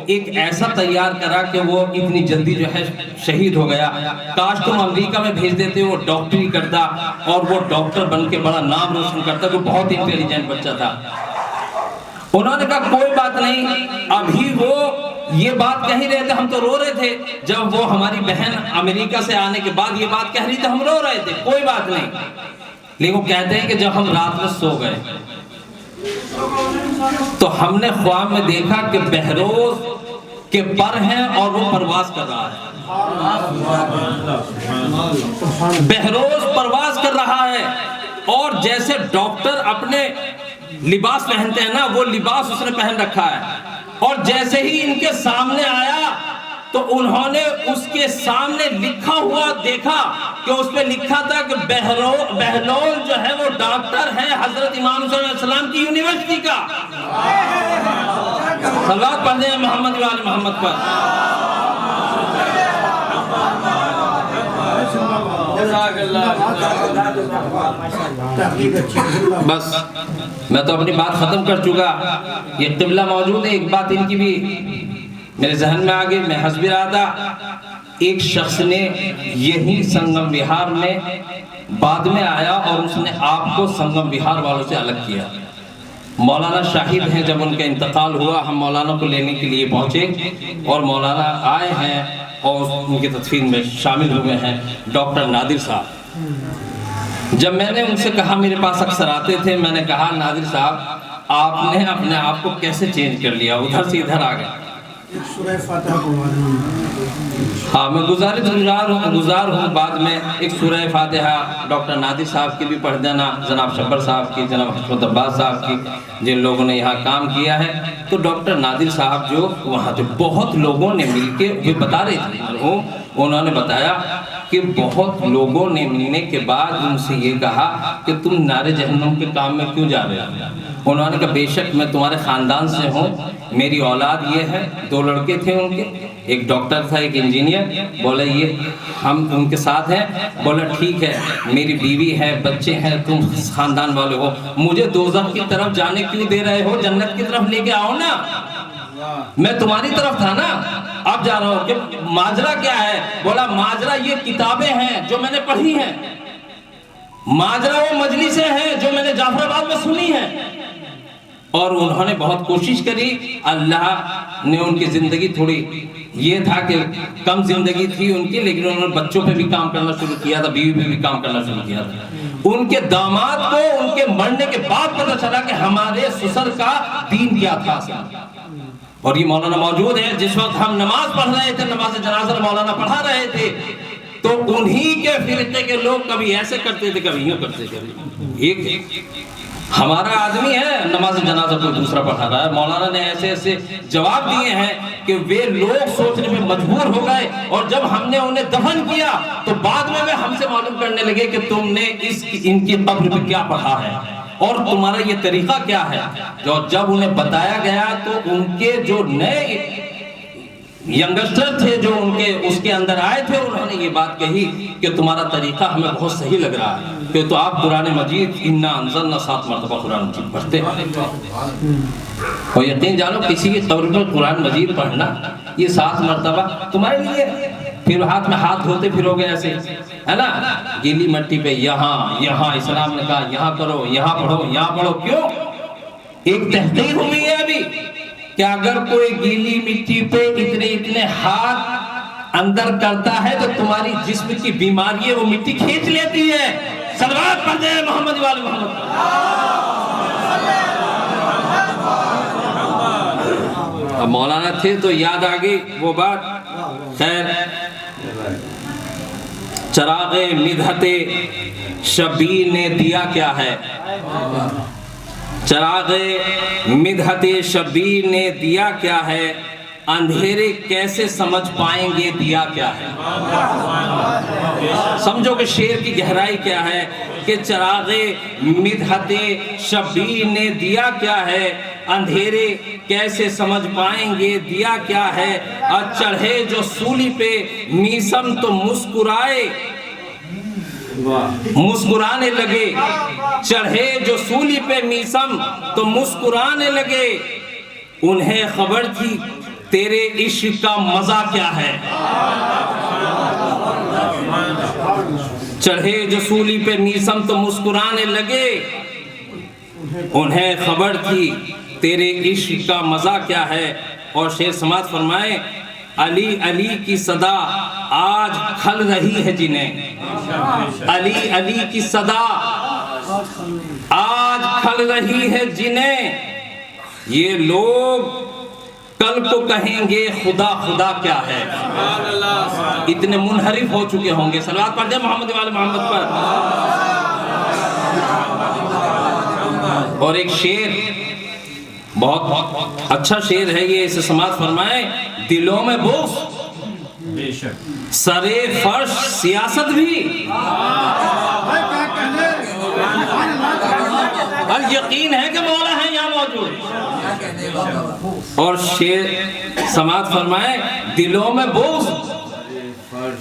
ایک ایسا تیار کرا کہ وہ اتنی جلدی جو ہے شہید ہو گیا. کاش تم امریکہ میں بھیج دیتے، وہ ڈاکٹری کرتا اور وہ ڈاکٹر بن کے بڑا نام روشن کرتا. وہ بہت انٹیلیجنٹ بچہ تھا. انہوں نے کہا کوئی بات نہیں، ابھی وہ یہ بات کہہ رہے تھے، ہم تو رو رہے تھے جب وہ ہماری بہن امریکہ سے آنے کے بعد یہ بات کہہ رہی تھی، ہم رو رہے تھے، کوئی بات نہیں. لیکن وہ کہتے ہیں کہ جب ہم رات میں سو گئے تو ہم نے خواب میں دیکھا کہ بہروز کے پر ہیں اور وہ پرواز کر رہا ہے. بہروز پرواز کر رہا ہے اور جیسے ڈاکٹر اپنے لباس پہنتے ہیں نا، وہ لباس اس نے پہن رکھا ہے. اور جیسے ہی ان کے سامنے آیا تو انہوں نے اس کے سامنے لکھا ہوا دیکھا کہ اس پہ لکھا تھا کہ بہلول جو ہے وہ ڈاکٹر ہے حضرت امام صلی اللہ علیہ وسلم کی یونیورسٹی کا. صلوات پڑھتے ہیں محمد وآل محمد پر. بس میں تو اپنی بات ختم کر چکا. یہ قبلہ موجود ہے. ایک بات ان کی بھی میرے ذہن میں آ گئی، میں ہنس بھی رہا تھا. ایک شخص نے یہی سنگم وہار میں بعد میں آیا اور اس نے آپ کو سنگم وہار والوں سے الگ کیا. مولانا شاہد ہیں، جب ان کا انتقال ہوا ہم مولانا کو لینے کے لیے پہنچے اور مولانا آئے ہیں اور ان کی تدفین میں شامل ہوئے ہیں ڈاکٹر نادر صاحب. جب میں نے ان سے کہا، میرے پاس اکثر آتے تھے، میں نے کہا نادر صاحب آپ نے اپنے آپ کو کیسے چینج کر لیا، ادھر سے ادھر آ گئے. سورہ فاتحہ پڑھوا ہاں میں گزار ہوں بعد میں ایک سورہ فاتحہ ڈاکٹر نادر صاحب کی بھی پڑھ دینا، جناب شبر صاحب کی، جناب حشمت عباس صاحب کی، جن لوگوں نے یہاں کام کیا ہے۔ تو ڈاکٹر نادر صاحب جو وہاں تھے، بہت لوگوں نے مل کے وہ بتا رہے تھے، انہوں نے بتایا کہ بہت لوگوں نے ملنے کے بعد ان سے یہ کہا کہ تم نار جہنم کے کام میں کیوں جا رہے ہو؟ انہوں نے کہا بے شک میں تمہارے خاندان سے ہوں، میری اولاد یہ ہے، 2 لڑکے تھے ان کے، ایک ڈاکٹر تھا ایک انجینئر، بولے یہ ہم ان کے ساتھ ہیں، بولا ٹھیک ہے میری بیوی ہے بچے ہیں، تم خاندان والے ہو، مجھے دوزخ کی طرف جانے کیوں دے رہے ہو؟ جنت کی طرف لے کے آؤ نا، میں تمہاری طرف تھا نا، اب جا رہا ہوں۔ کہ ماجرا کیا ہے؟ بولا ماجرا یہ کتابیں ہیں جو میں نے پڑھی ہیں، ماجرا وہ مجلسیں ہیں جو میں نے جعفر آباد میں سنی ہیں، اور انہوں نے بہت کوشش کری، اللہ نے ان کی زندگی تھوڑی یہ تھا کہ کم زندگی تھی ان کی، لیکن انہوں نے بچوں پہ بھی کام کرنا شروع کیا تھا، بیوی پہ بھی کام کرنا شروع کیا تھا۔ ان کے داماد کو ان کے مرنے کے بعد پتہ چلا کہ ہمارے سسر کا دین کیا تھا، اور یہ مولانا موجود ہے، جس وقت ہم نماز پڑھ رہے تھے، نماز جنازہ مولانا پڑھا رہے تھے، تو انہی کے فرقے کے لوگ کبھی ایسے کرتے تھے کبھی یوں کرتے تھے، ایک ہمارا آدمی ہے نماز جنازہ کوئی دوسرا پڑھا رہا ہے۔ مولانا نے ایسے ایسے جواب دیے ہیں کہ وہ لوگ سوچنے میں مجبور ہو گئے، اور جب ہم نے انہیں دفن کیا تو بعد میں وہ ہم سے معلوم کرنے لگے کہ تم نے ان کی قبر پہ کیا پڑھا ہے اور تمہارا یہ طریقہ کیا ہے۔ جب انہیں بتایا گیا تو ان کے جو نئے ینگسٹر تھے جو ان کے اس کے اندر آئے تھے، انہوں نے یہ بات کہی کہ تمہارا طریقہ ہمیں بہت صحیح لگ رہا ہے، کہ تو آپ قرآن مجید انا انزلنا 7 مرتبہ قرآن مجید پڑھتے ہیں، اور یقین جانو کسی کی قبر پر قرآن مجید پڑھنا یہ 7 مرتبہ تمہارے لیے، پھر ہاتھ میں ہاتھ دھوتے پھرو گے ایسے ہے نا، گیلی مٹی پہ یہاں اسلام نے کہا یہاں کرو، یہاں پڑھو، کیوں؟ ایک تحقیق ہوئی ہے ابھی کہ اگر کوئی گیلی مٹی پہ اتنے ہاتھ اندر کرتا ہے تو تمہاری جسم کی بیماری ہے وہ مٹی کھینچ لیتی ہے۔ صلوات پڑھ دیں محمد وال محمد۔ اب مولانا تھے تو یاد آ گئی وہ بات۔ خیر، چراغ مدحت شبیر نے دیا کیا ہے؟ چراغ مدحت شبیر نے دیا کیا ہے؟ اندھیرے کیسے سمجھ پائیں گے دیا کیا ہے؟ سمجھو کہ شعر کی گہرائی کیا ہے کہ چراغ مدحت شبیر نے دیا کیا ہے، اندھیرے کیسے سمجھ پائیں گے دیا کیا ہے، اور چڑھے جو سولی پہ میسم تو مسکرانے لگے، چڑھے جو سولی پہ میسم تو مسکرانے لگے، انہیں خبر تھی تیرے عشق کا مزہ کیا ہے۔ چڑھے جو سولی پہ میسم تو مسکرانے لگے، انہیں خبر تھی تیرے عشق کا مزہ کیا ہے۔ اور شعر سماعت فرمائے، علی علی کی صدا آج کھل رہی ہے جنہیں، علی علی کی صدا آج کھل رہی ہے جنہیں، یہ لوگ کل کو کہیں گے خدا خدا کیا ہے۔ اتنے منحرف ہو چکے ہوں گے۔ صلوات پڑھ دیں محمد والے محمد پر۔ اور ایک شعر بہت اچھا شعر ہے یہ، اسے سماعت فرمائیں، دلوں میں بغض سرے فرش سیاست بھی، اور یقین ہے کہ مولا ہے یہاں موجود۔ اور شعر سماعت فرمائیں، دلوں میں بغض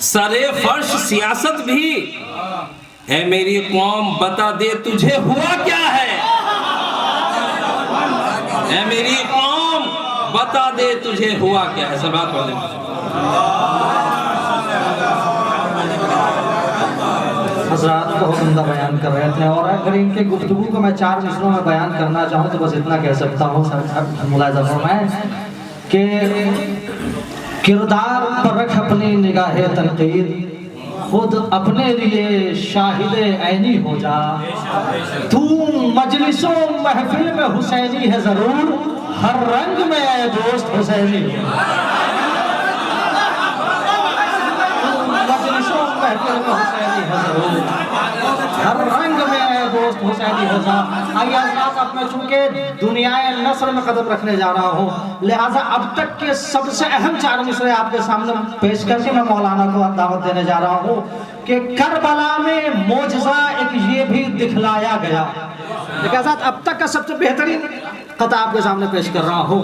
سرے فرش سیاست بھی، اے میری قوم بتا دے تجھے ہوا کیا ہے، اے میری قوم بتا دے تجھے ہوا کیا ہے۔ سب بات پڑھ دیں۔ حضرات کو حکم بیان کر رہے تھے، اور اگر ان کے گفتگو کو میں 4 مصروں میں بیان کرنا چاہوں تو بس اتنا کہہ سکتا ہوں، ملاحظہ فرمائیں کہ کردار پر رکھ اپنی نگاہ تنقید، خود اپنے لیے شاہد عینی ہو جا، تو مجلس و محفل میں حسینی ہے ضرور، हर रंग में है दोस्त हुसैनी, मजलिसों महफिल में हुसैनी है ज़रूर, हर रंग में है दोस्त हुसैनी है ज़रूर। आइए हज़रात, अब मैं चूँकि दुनियाए नस्र में कदम रखने जा रहा हूँ, लिहाजा अब तक के सबसे अहम 4 मिसरे आपके सामने पेश करके मैं मौलाना को दावत देने जा रहा हूँ कि करबला में मोजज़ा एक ये भी दिखलाया गया। लेकिन हज़रात, अब तक का सबसे बेहतरीन कथा आपके सामने पेश कर रहा हूँ।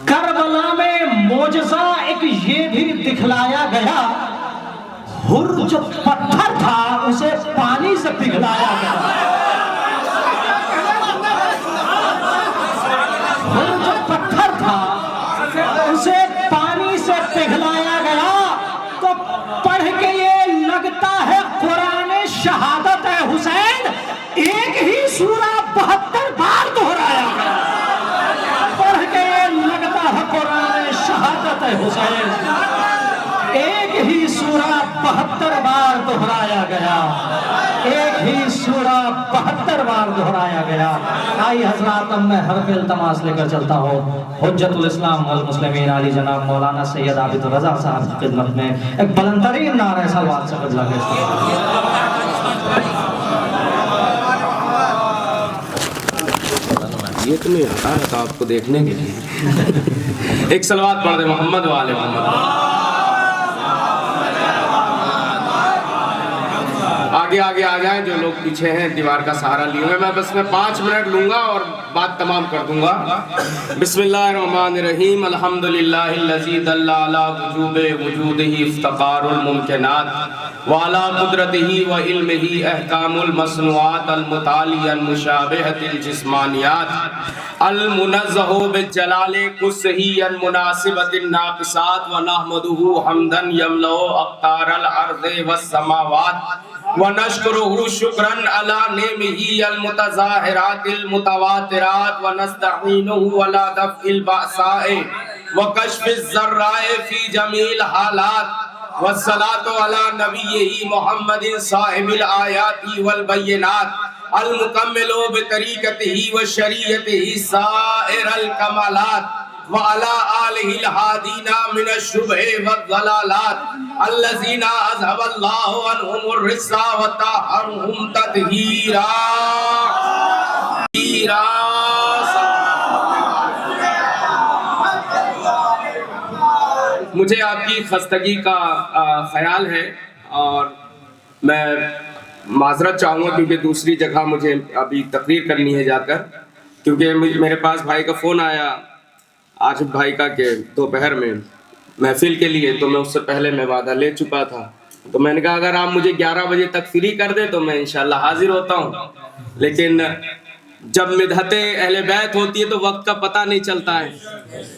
करबला में मोजज़ा एक ये भी दिखलाया गया, हुर जो पत्थर था उसे पानी से पिघलाया गया। हुर जो पत्थर था उसे पानी से पिघलाया गया। तो पढ़ के ये लगता है कुरान शहादत है हुसैन, एक ही सूरा 72 बार दोहराया गया। पढ़ के ये लगता है कुरान शहादत है हुसैन, एक ही सूरा 72 बार दोहराया गया, एक ही सूरा 72 बार दोहराया गया। आइए हज़रात, अब मैं हरफ इल्तमास लेकर चलता हूँ हुज्जतुल इस्लाम वल मुस्लिमीन अली जनाब मौलाना सैयद आबिद रज़ा साहब की खिदमत में एक बुलंदतरीन नारा सलवात से क़िबला पेश करता हूँ। ये तो नहीं आता है तो आपको देखने के लिए एक सलवात पढ़ दे मोहम्मद वाले मोहम्मद। आगे आगे आ जाएं जो लोग पीछे हैं, दीवार का सहारा लिए हुए। मैं बस में 5 मिनट लूंगा और बात तमाम कर दूंगा। बिस्मिल्लाहिर्रहमानिर्रहीम, अल्हम्दुलिल्लाहिल्लज़ी दल्ला अला वुजूबे वुजूदिही इफ्तिकारुल मुमकिनात व अला कुदरतिही व इल्मिही अहकामुल मसनूआत अल मुतालियन मुशाबिहतिल जिस्मानियात अल मुनज़्ज़हु बिजलाले कुस्ही अल मुनासिबतिन नाक़िसात व नहमदुहु हम्दन यमलउ अक़तारल अर्ज़ि वस समावात व नशकुरुहु शुक्रन अला नेमिही अल मुतज़ाहिरातिल मुतवातिरात व नस्तईनुहु अला दफ़इल बअसाए व कश्फिज़ ज़र्राए फ़ी जमील हालात वस्सलातु अला नबिय्यिही मुहम्मदिन साहिबिल आयाति वल बय्यिनात अल मुकम्मिलु बितरीक़तिही व शरीअतिही साइरल कमालात व अला आलिहिल हादीना मिनश शुबहि वज़्ज़लालात अल्लज़ीना अज़हबल्लाहु अन्हुमुर रिस्सा व तहहरुहुम तत्हीरा। मुझे आपकी खस्तगी का ख्याल है और मैं माजरत चाहूँगा क्योंकि दूसरी जगह मुझे अभी तकरीर करनी है जाकर, क्योंकि मेरे पास भाई का फ़ोन आया आसिफ भाई का कि दोपहर में महफिल के लिए, तो मैं उससे पहले मैं वादा ले चुका था। तो मैंने कहा अगर आप मुझे 11 बजे तक फ्री कर दे तो मैं इंशाल्लाह हाजिर होता हूँ। लेकिन जब मिदहते अहले बैत होती है तो वक्त का पता नहीं चलता है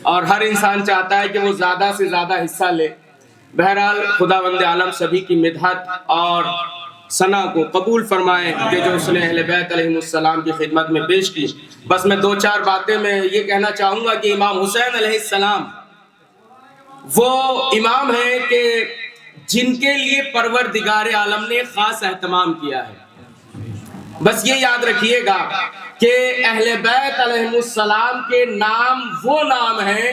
और हर इंसान चाहता है कि वो ज़्यादा से ज़्यादा हिस्सा ले। बहरहाल खुदावंद आलम सभी की मिदहत और सना को कबूल फरमाए कि जो उसने अहले बैत अलैहिस्सलाम की खिदमत में पेश की। बस मैं 2-4 बातें मैं ये कहना चाहूँगा कि इमाम हुसैन अलैहिस्सलाम वो इमाम है कि जिनके लिए परवरदिगार आलम ने ख़ास एहतमाम किया है। बस ये याद रखिएगा कि अहले बैत अलैहिस्सलाम के नाम वो नाम हैं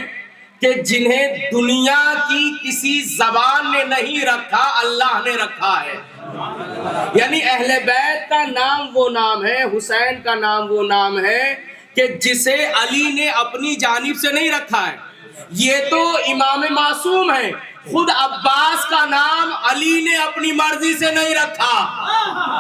कि जिन्हें दुनिया की किसी ज़बान ने नहीं रखा, अल्लाह ने रखा है। यानी अहले बैत का नाम वो नाम है, हुसैन का नाम वो नाम है कि जिसे अली ने अपनी जानिब से नहीं रखा है। ये तो इमाम मासूम है, खुद अब्बास का नाम अली ने अपनी मर्जी से नहीं रखा।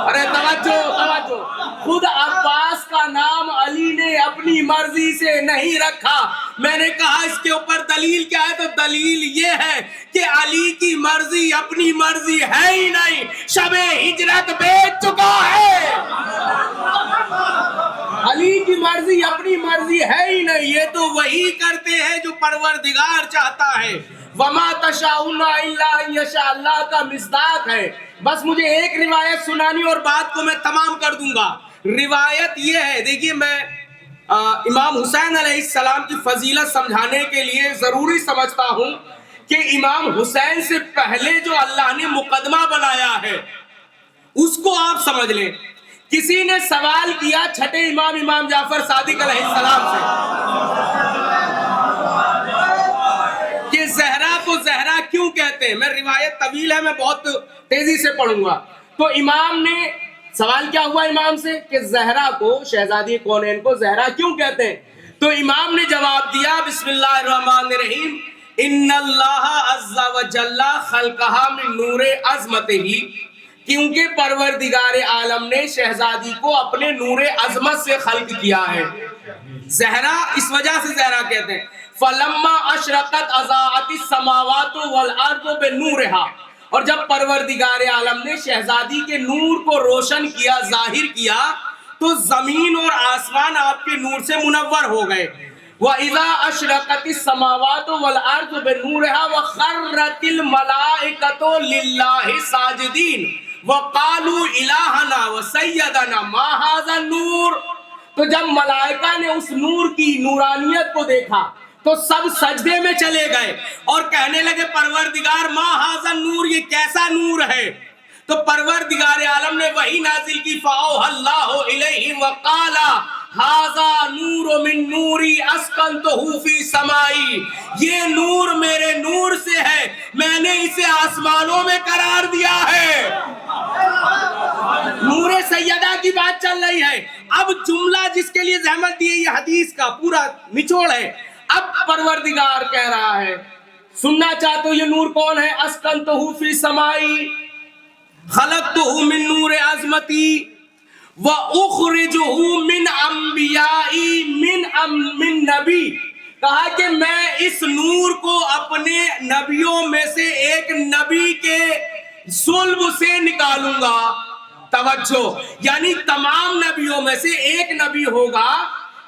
अरे तवज्जो, खुद अब्बास का नाम अली ने अपनी मर्जी से नहीं रखा। मैंने कहा इसके ऊपर दलील क्या है, तो दलील ये है कि अली की मर्जी अपनी मर्जी है ही नहीं, शबे हिजरत बेच चुका है। अली की मर्जी अपनी मर्जी है ही नहीं, ये तो वही करते हैं जो परवरदिगार चाहता है। वमा तशाउना इल्ला यशा, अल्लाह का मिस्दाक है। बस मुझे एक रिवायत सुनानी और बात को मैं तमाम कर दूंगा। रिवायत ये है, देखिए मैं इमाम हुसैन अलैहिस्सलाम की फजीलत समझाने के लिए ज़रूरी समझता हूँ कि इमाम हुसैन से पहले जो अल्लाह ने मुकदमा बनाया है उसको आप समझ लें किसी ने सवाल किया छठे इमाम जाफर सादिक अलैहिस्सलाम से कि ज़हरा को ज़हरा क्यों कहते हैं। मैं रिवायत तवील है, मैं बहुत तेजी से पढ़ूंगा। तो इमाम ने सवाल क्या हुआ इमाम से कि ज़हरा को, शहजादी कौनैन को ज़हरा क्यों कहते हैं। तो इमाम ने जवाब दिया बिस्मिल्लाहिर्रहमानिर्रहीम, इन्नल्लाह अज़्ज़ा व जल्ला खल्क़हा मिन नूरे अज़मतिही, क्योंकि परवरदिगार आलम ने शहजादी को अपने नूरे अज़मत से खल्क किया है। ज़हरा इस वजह से ज़हरा कहते हैं। फलम्मा अशरकत अज़ाअतिस समावातु वल अर्दु बिनूरिहा, और जब परवरदिगार आलम ने शहजादी के नूर को रोशन किया, जाहिर किया, तो जमीन और आसमान आपके नूर से मुनव्वर हो गए। व इज़ा अशरकतिस समावातु वल अर्दु बिनूरिहा व खर्रतिल मलाइकतु लिल्लाहि साजिदीन व क़ालू इलाहना व सय्यदना मा हाज़ा नूर। तो जब मलाइका ने उस नूर की नूरानियत को देखा तो सब सजदे में चले गए और कहने लगे परवरदिगार मा हाज़ा नूर, ये कैसा नूर है। तो परवरदिगार आलम ने वही नाजिल की, फ़अौहल्लाहु इलैहि व क़ाला हाज़ा नूर मिन नूरी अस्कनतहु फी समाई, ये नूर मेरे नूर से है, मैंने इसे आसमानों में करार दिया है। नूरे सैयदा की बात चल रही है। अब जुमला जिसके लिए ज़हमत दी है, ये हदीस का पूरा निचोड़ है। अब परवरदिगार कह रहा है, सुनना चाहते हो ये नूर कौन है। अस्कनतहु फी समाई खलक़तहु मिन नूर अज़मती व उखरिजुहु मिन अंबियाई मिन नबी, कहा कि मैं इस नूर को अपने नबियों में से एक नबी के सुल्ब से निकालूंगा। तवज्जो, यानी तमाम नबियों में से एक नबी होगा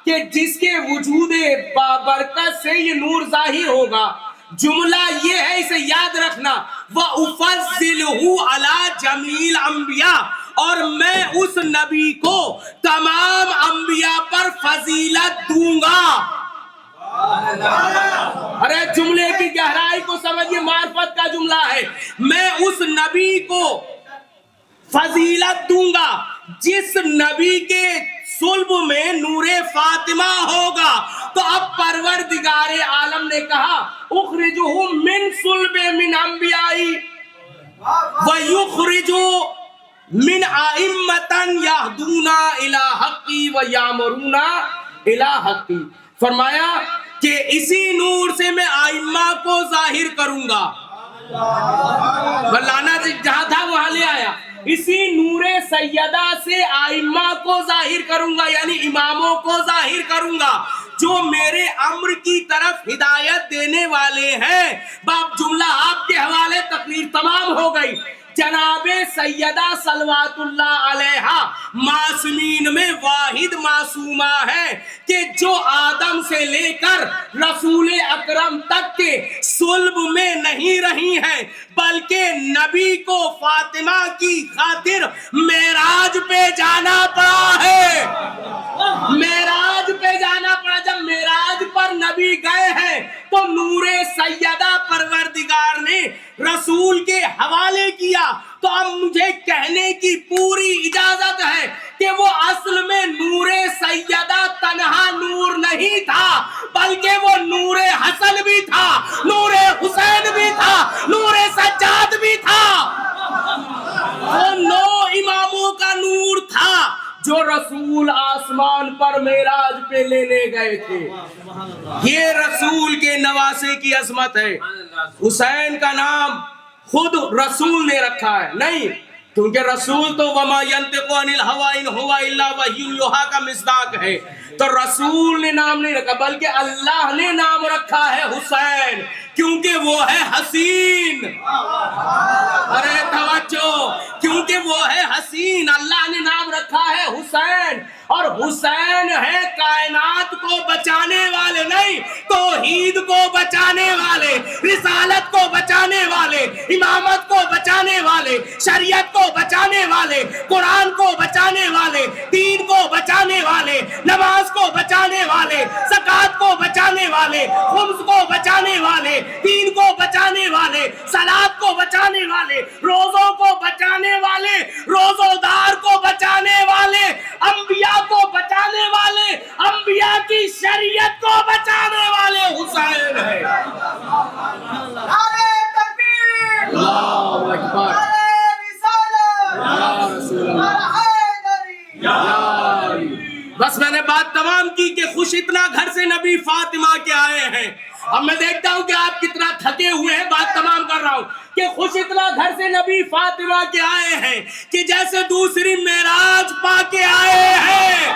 कि जिसके वजूदे बाबरकत से ये नूर ज़ाहिर होगा। जुमला ये है, इसे याद रखना, व उफ़ज़्ज़िलहु अला जमील अंबिया, और मैं उस नबी को तमाम अंबिया पर फजीलत दूंगा। अरे जुमले की गहराई को समझिए, मार्फत का जुमला है। मैं उस नबी को फजीलत दूंगा जिस नबी के सुल्ब में नूरे फातिमा होगा। तो अब परवरदिगार आलम ने कहा उखरिजुहु मिन सुल्बे मिन अंबियाई व युखरिजु मिन आइम्मतन यहदूना इला हक्की व यामरूना इला हक्की। फरमाया कि इसी नूर से मैं आइम्मा को जाहिर करूंगा। लाना जहां था वहां ले आया, इसी नूरे सैयदा से आइम्मा को जाहिर करूंगा, यानी इमामों को जाहिर करूंगा जो मेरे अम्र की तरफ हिदायत देने वाले हैं। बाप जुमला आपके हवाले, तकरीर तमाम हो गई। जनाबे सैयदा सलवातुल्लाह अलैहा मासूमीन में वाहिद मासूमा है कि जो आदम से लेकर रसूल अकरम तक के सुल्ब में नहीं रही हैं, बल्कि नबी को फातिमा की खातिर मेराज पे जाना पड़ा है। मेराज पे जाना पड़ा। जब मेराज पर नबी गए हैं तो नूरे सैयदा परवरदिगार ने रसूल के हवाले किया। तो अब मुझे कहने की पूरी इजाजत है कि वो असल में नूरे सैयदा तन्हा नूर नहीं था, बल्कि वो नूरे हसन भी था, नूरे हुसैन भी था, नूरे सज्जाद भी था। वो 9 इमामों का नूर था जो रसूल आसमान पर मेराज पे लेने गए थे। ये रसूल के नवासे की अजमत है। हुसैन का नाम खुद रसूल ने रखा है, नहीं, क्योंकि रसूल तो वमा यंतिकु अनिल हवा इन हुवा इल्ला वह्युन युहा का मिस्दाक है। तो रसूल ने नाम नहीं रखा, बल्कि अल्लाह ने नाम रखा है हुसैन, क्योंकि वो है हसीन। अरे तवज्जो, क्योंकि वो है हसीन, अल्लाह ने नाम रखा है हुसैन। और हुसैन है कायनात को बचाने वाले, नहीं, तौहीद को बचाने वाले, रिसालत को बचाने वाले, इमामत को बचाने वाले, शरीयत को बचाने वाले, कुरान को बचाने वाले, दीन को बचाने वाले, नमाज को बचाने वाले, ज़कात को बचाने वाले, खुम्स को बचाने वाले, दीन को बचाने वाले, सलात को बचाने वाले, रोजों को बचाने वाले, रोजोदार को बचाने वाले। अल्लाहु अकबर, या रसूल अल्लाह। बस मैंने बात तमाम की कि खुश इतना घर से नबी फातिमा के आए हैं। अब मैं देखता हूं कि आप कितना थके हुए हैं, बात तमाम कर रहा हूं कि खुश इतना घर से नबी फातिमा के आए हैं कि जैसे दूसरी मेराज पाके आए हैं।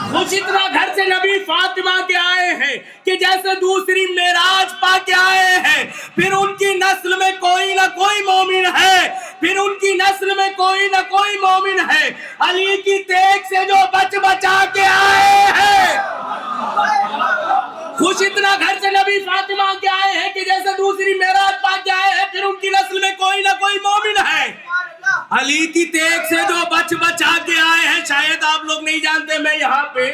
खुश इतना घर से नबी फातिमा के आए हैं कि जैसे दूसरी मेराज पाके आए हैं। फिर उनकी नस्ल में कोई ना कोई मोमिन है, फिर उनकी नस्ल में कोई ना कोई मोमिन है। अली की तेग से जो बच बचा के आए हैं। खुश इतना घर से नबी फातिमा के आए हैं कि जैसे दूसरी मेराज पाके आए हैं। फिर उनकी नस्ल में कोई ना कोई मोमिन है। अली की तेग से जो बच बचा के आए हैं। शायद आप लोग नहीं जानते, मैं यहाँ पे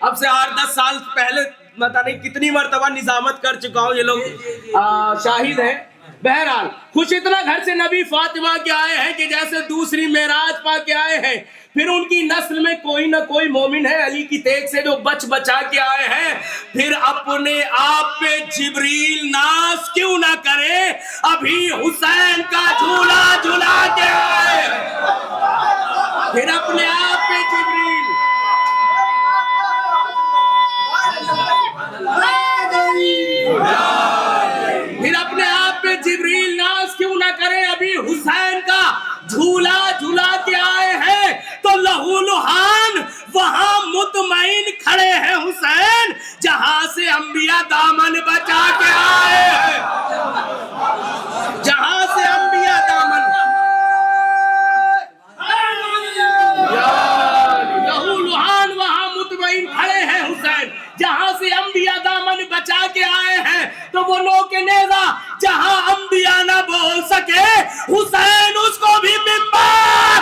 अब से 8-10 साल पहले पता नहीं कितनी मर्तबा निजामत कर चुका हूँ, ये लोग शाहिद हैं। बहरहाल खुश इतना घर से नबी फातिमा के आए हैं कि जैसे दूसरी मेराज पाके आए हैं। फिर उनकी नस्ल में कोई ना कोई मोमिन है। अली की तेग से जो बच बचा के आए हैं। फिर अपने आप पे जिब्रील नाज क्यों ना करे, अभी हुसैन का झूला झूला के आए। फिर अपने आप पे जिब्रील, फिर अपने आप पे जिब्रील नाज क्यों ना करे, अभी हुसैन का झूला झूला के आए हैं। तो लहू लुहान वहां मुतमईन खड़े हैं हुसैन, जहां से अंबिया दामन बचा के आए हैं। जहां से अंबिया दामन, लहू लुहान वहां मुतमईन खड़े हैं हुसैन, जहां से अंबिया दामन बचा के आए हैं। तो वो नोके नेज़ा जहां अंबिया ना बोल सके, हुसैन उसको भी मिंबर।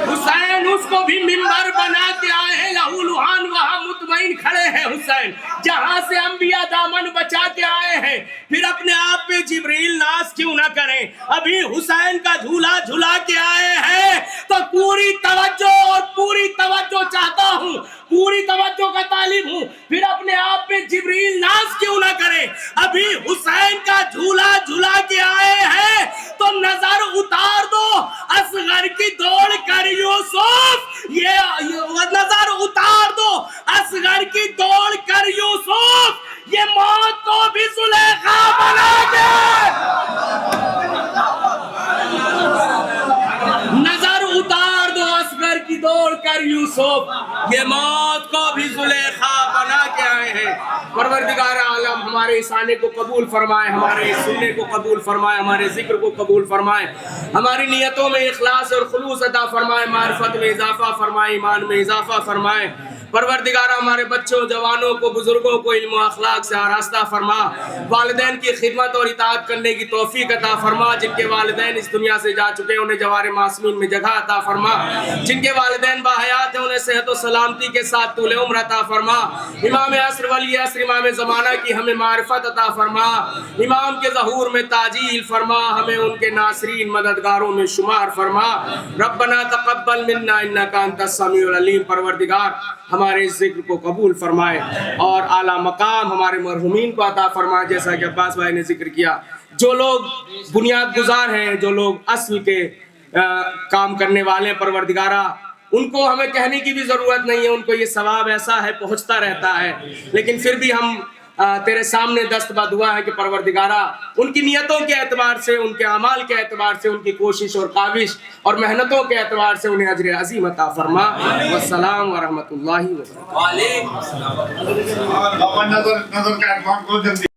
हुसैन उसको भी मिंबर बना के आए हैं। लहू लुहान वहां मुतमईन खड़े हैं हुसैन, जहां से अंबिया दामन बचा के आए हैं। फिर अपने आप पे जिब्रील नाज क्यों ना करें, अभी हुसैन का झूला झूला के आए हैं। तो पूरी तवज्जो और पूरी तवज्जो चाहता हूं, पूरी तवज्जो का तालिब हूं। फिर अपने आप पे जिब्रील नाज क्यों ना करें, अभी हुसैन का झूला झूला के आए हैं। तो नजर उतार दो असगर की दौड़ कर यूसुफ, ये नजर उतार दो असगर की दौड़ कर यूसुफ, ये मौत को भी सुलेखा बना के। नजर उतार दो असगर की दौड़ कर यूसुफ, ये मौत को भी जुलेखा बना के आए हैं। परवरदिगार आलम हमारे इस आने को कबूल फरमाए, हमारे सुनने को कबूल फरमाए, हमारे जिक्र को कबूल फरमाए, हमारी नियतों में इखलास और खुलूस अता फरमाए, मारिफत में इजाफा फरमाए, ईमान में इजाफा फरमाए। परवरदिगार हमारे बच्चों, जवानों को, बुजुर्गों को इल्म और अखलाक से आरास्ता फरमा, वालिदैन की खिदमत और इताअत करने की तौफीक अता फरमा। जिनके वालिदैन इस दुनिया से जा चुके हैं उन्हें जवारे मासूमीन में जगह अता फरमा। जिनके वालिदैन बाहयात हैं उन्हें सेहत और सलामती के साथ तूल उम्र अता फरमा। इमाम असर वली असर इमाम ज़माना की हमें मारिफत अता फरमा। इमाम के ज़हूर में ताजील फरमा, हमें उनके नासरीन मददगारों में शुमार फरमा। रब्बना तक़ब्बल मिन्ना इन्नका अंतस समीउल अलीम। परवरदिगार हमारे जिक्र को कबूल फरमाए और आला मकाम हमारे मरहुमीन को अता फरमाए। जैसा कि अब्बास भाई ने जिक्र किया, जो लोग बुनियाद गुजार हैं, जो लोग असल के काम करने वाले हैं, परवरदिगारा उनको हमें कहने की भी ज़रूरत नहीं है, उनको ये सवाब ऐसा है पहुँचता रहता है। लेकिन फिर भी हम तेरे सामने दस्त बदुआ है कि परवरदिगारा उनकी नियतों के एतबार से, उनके अमाल के एतबार से, उनकी कोशिश और काविश और मेहनतों के एतबार से उन्हें अजर अज़ीम अता फरमा। वस्सलाम व रहमतुल्लाहि व बरकातहू।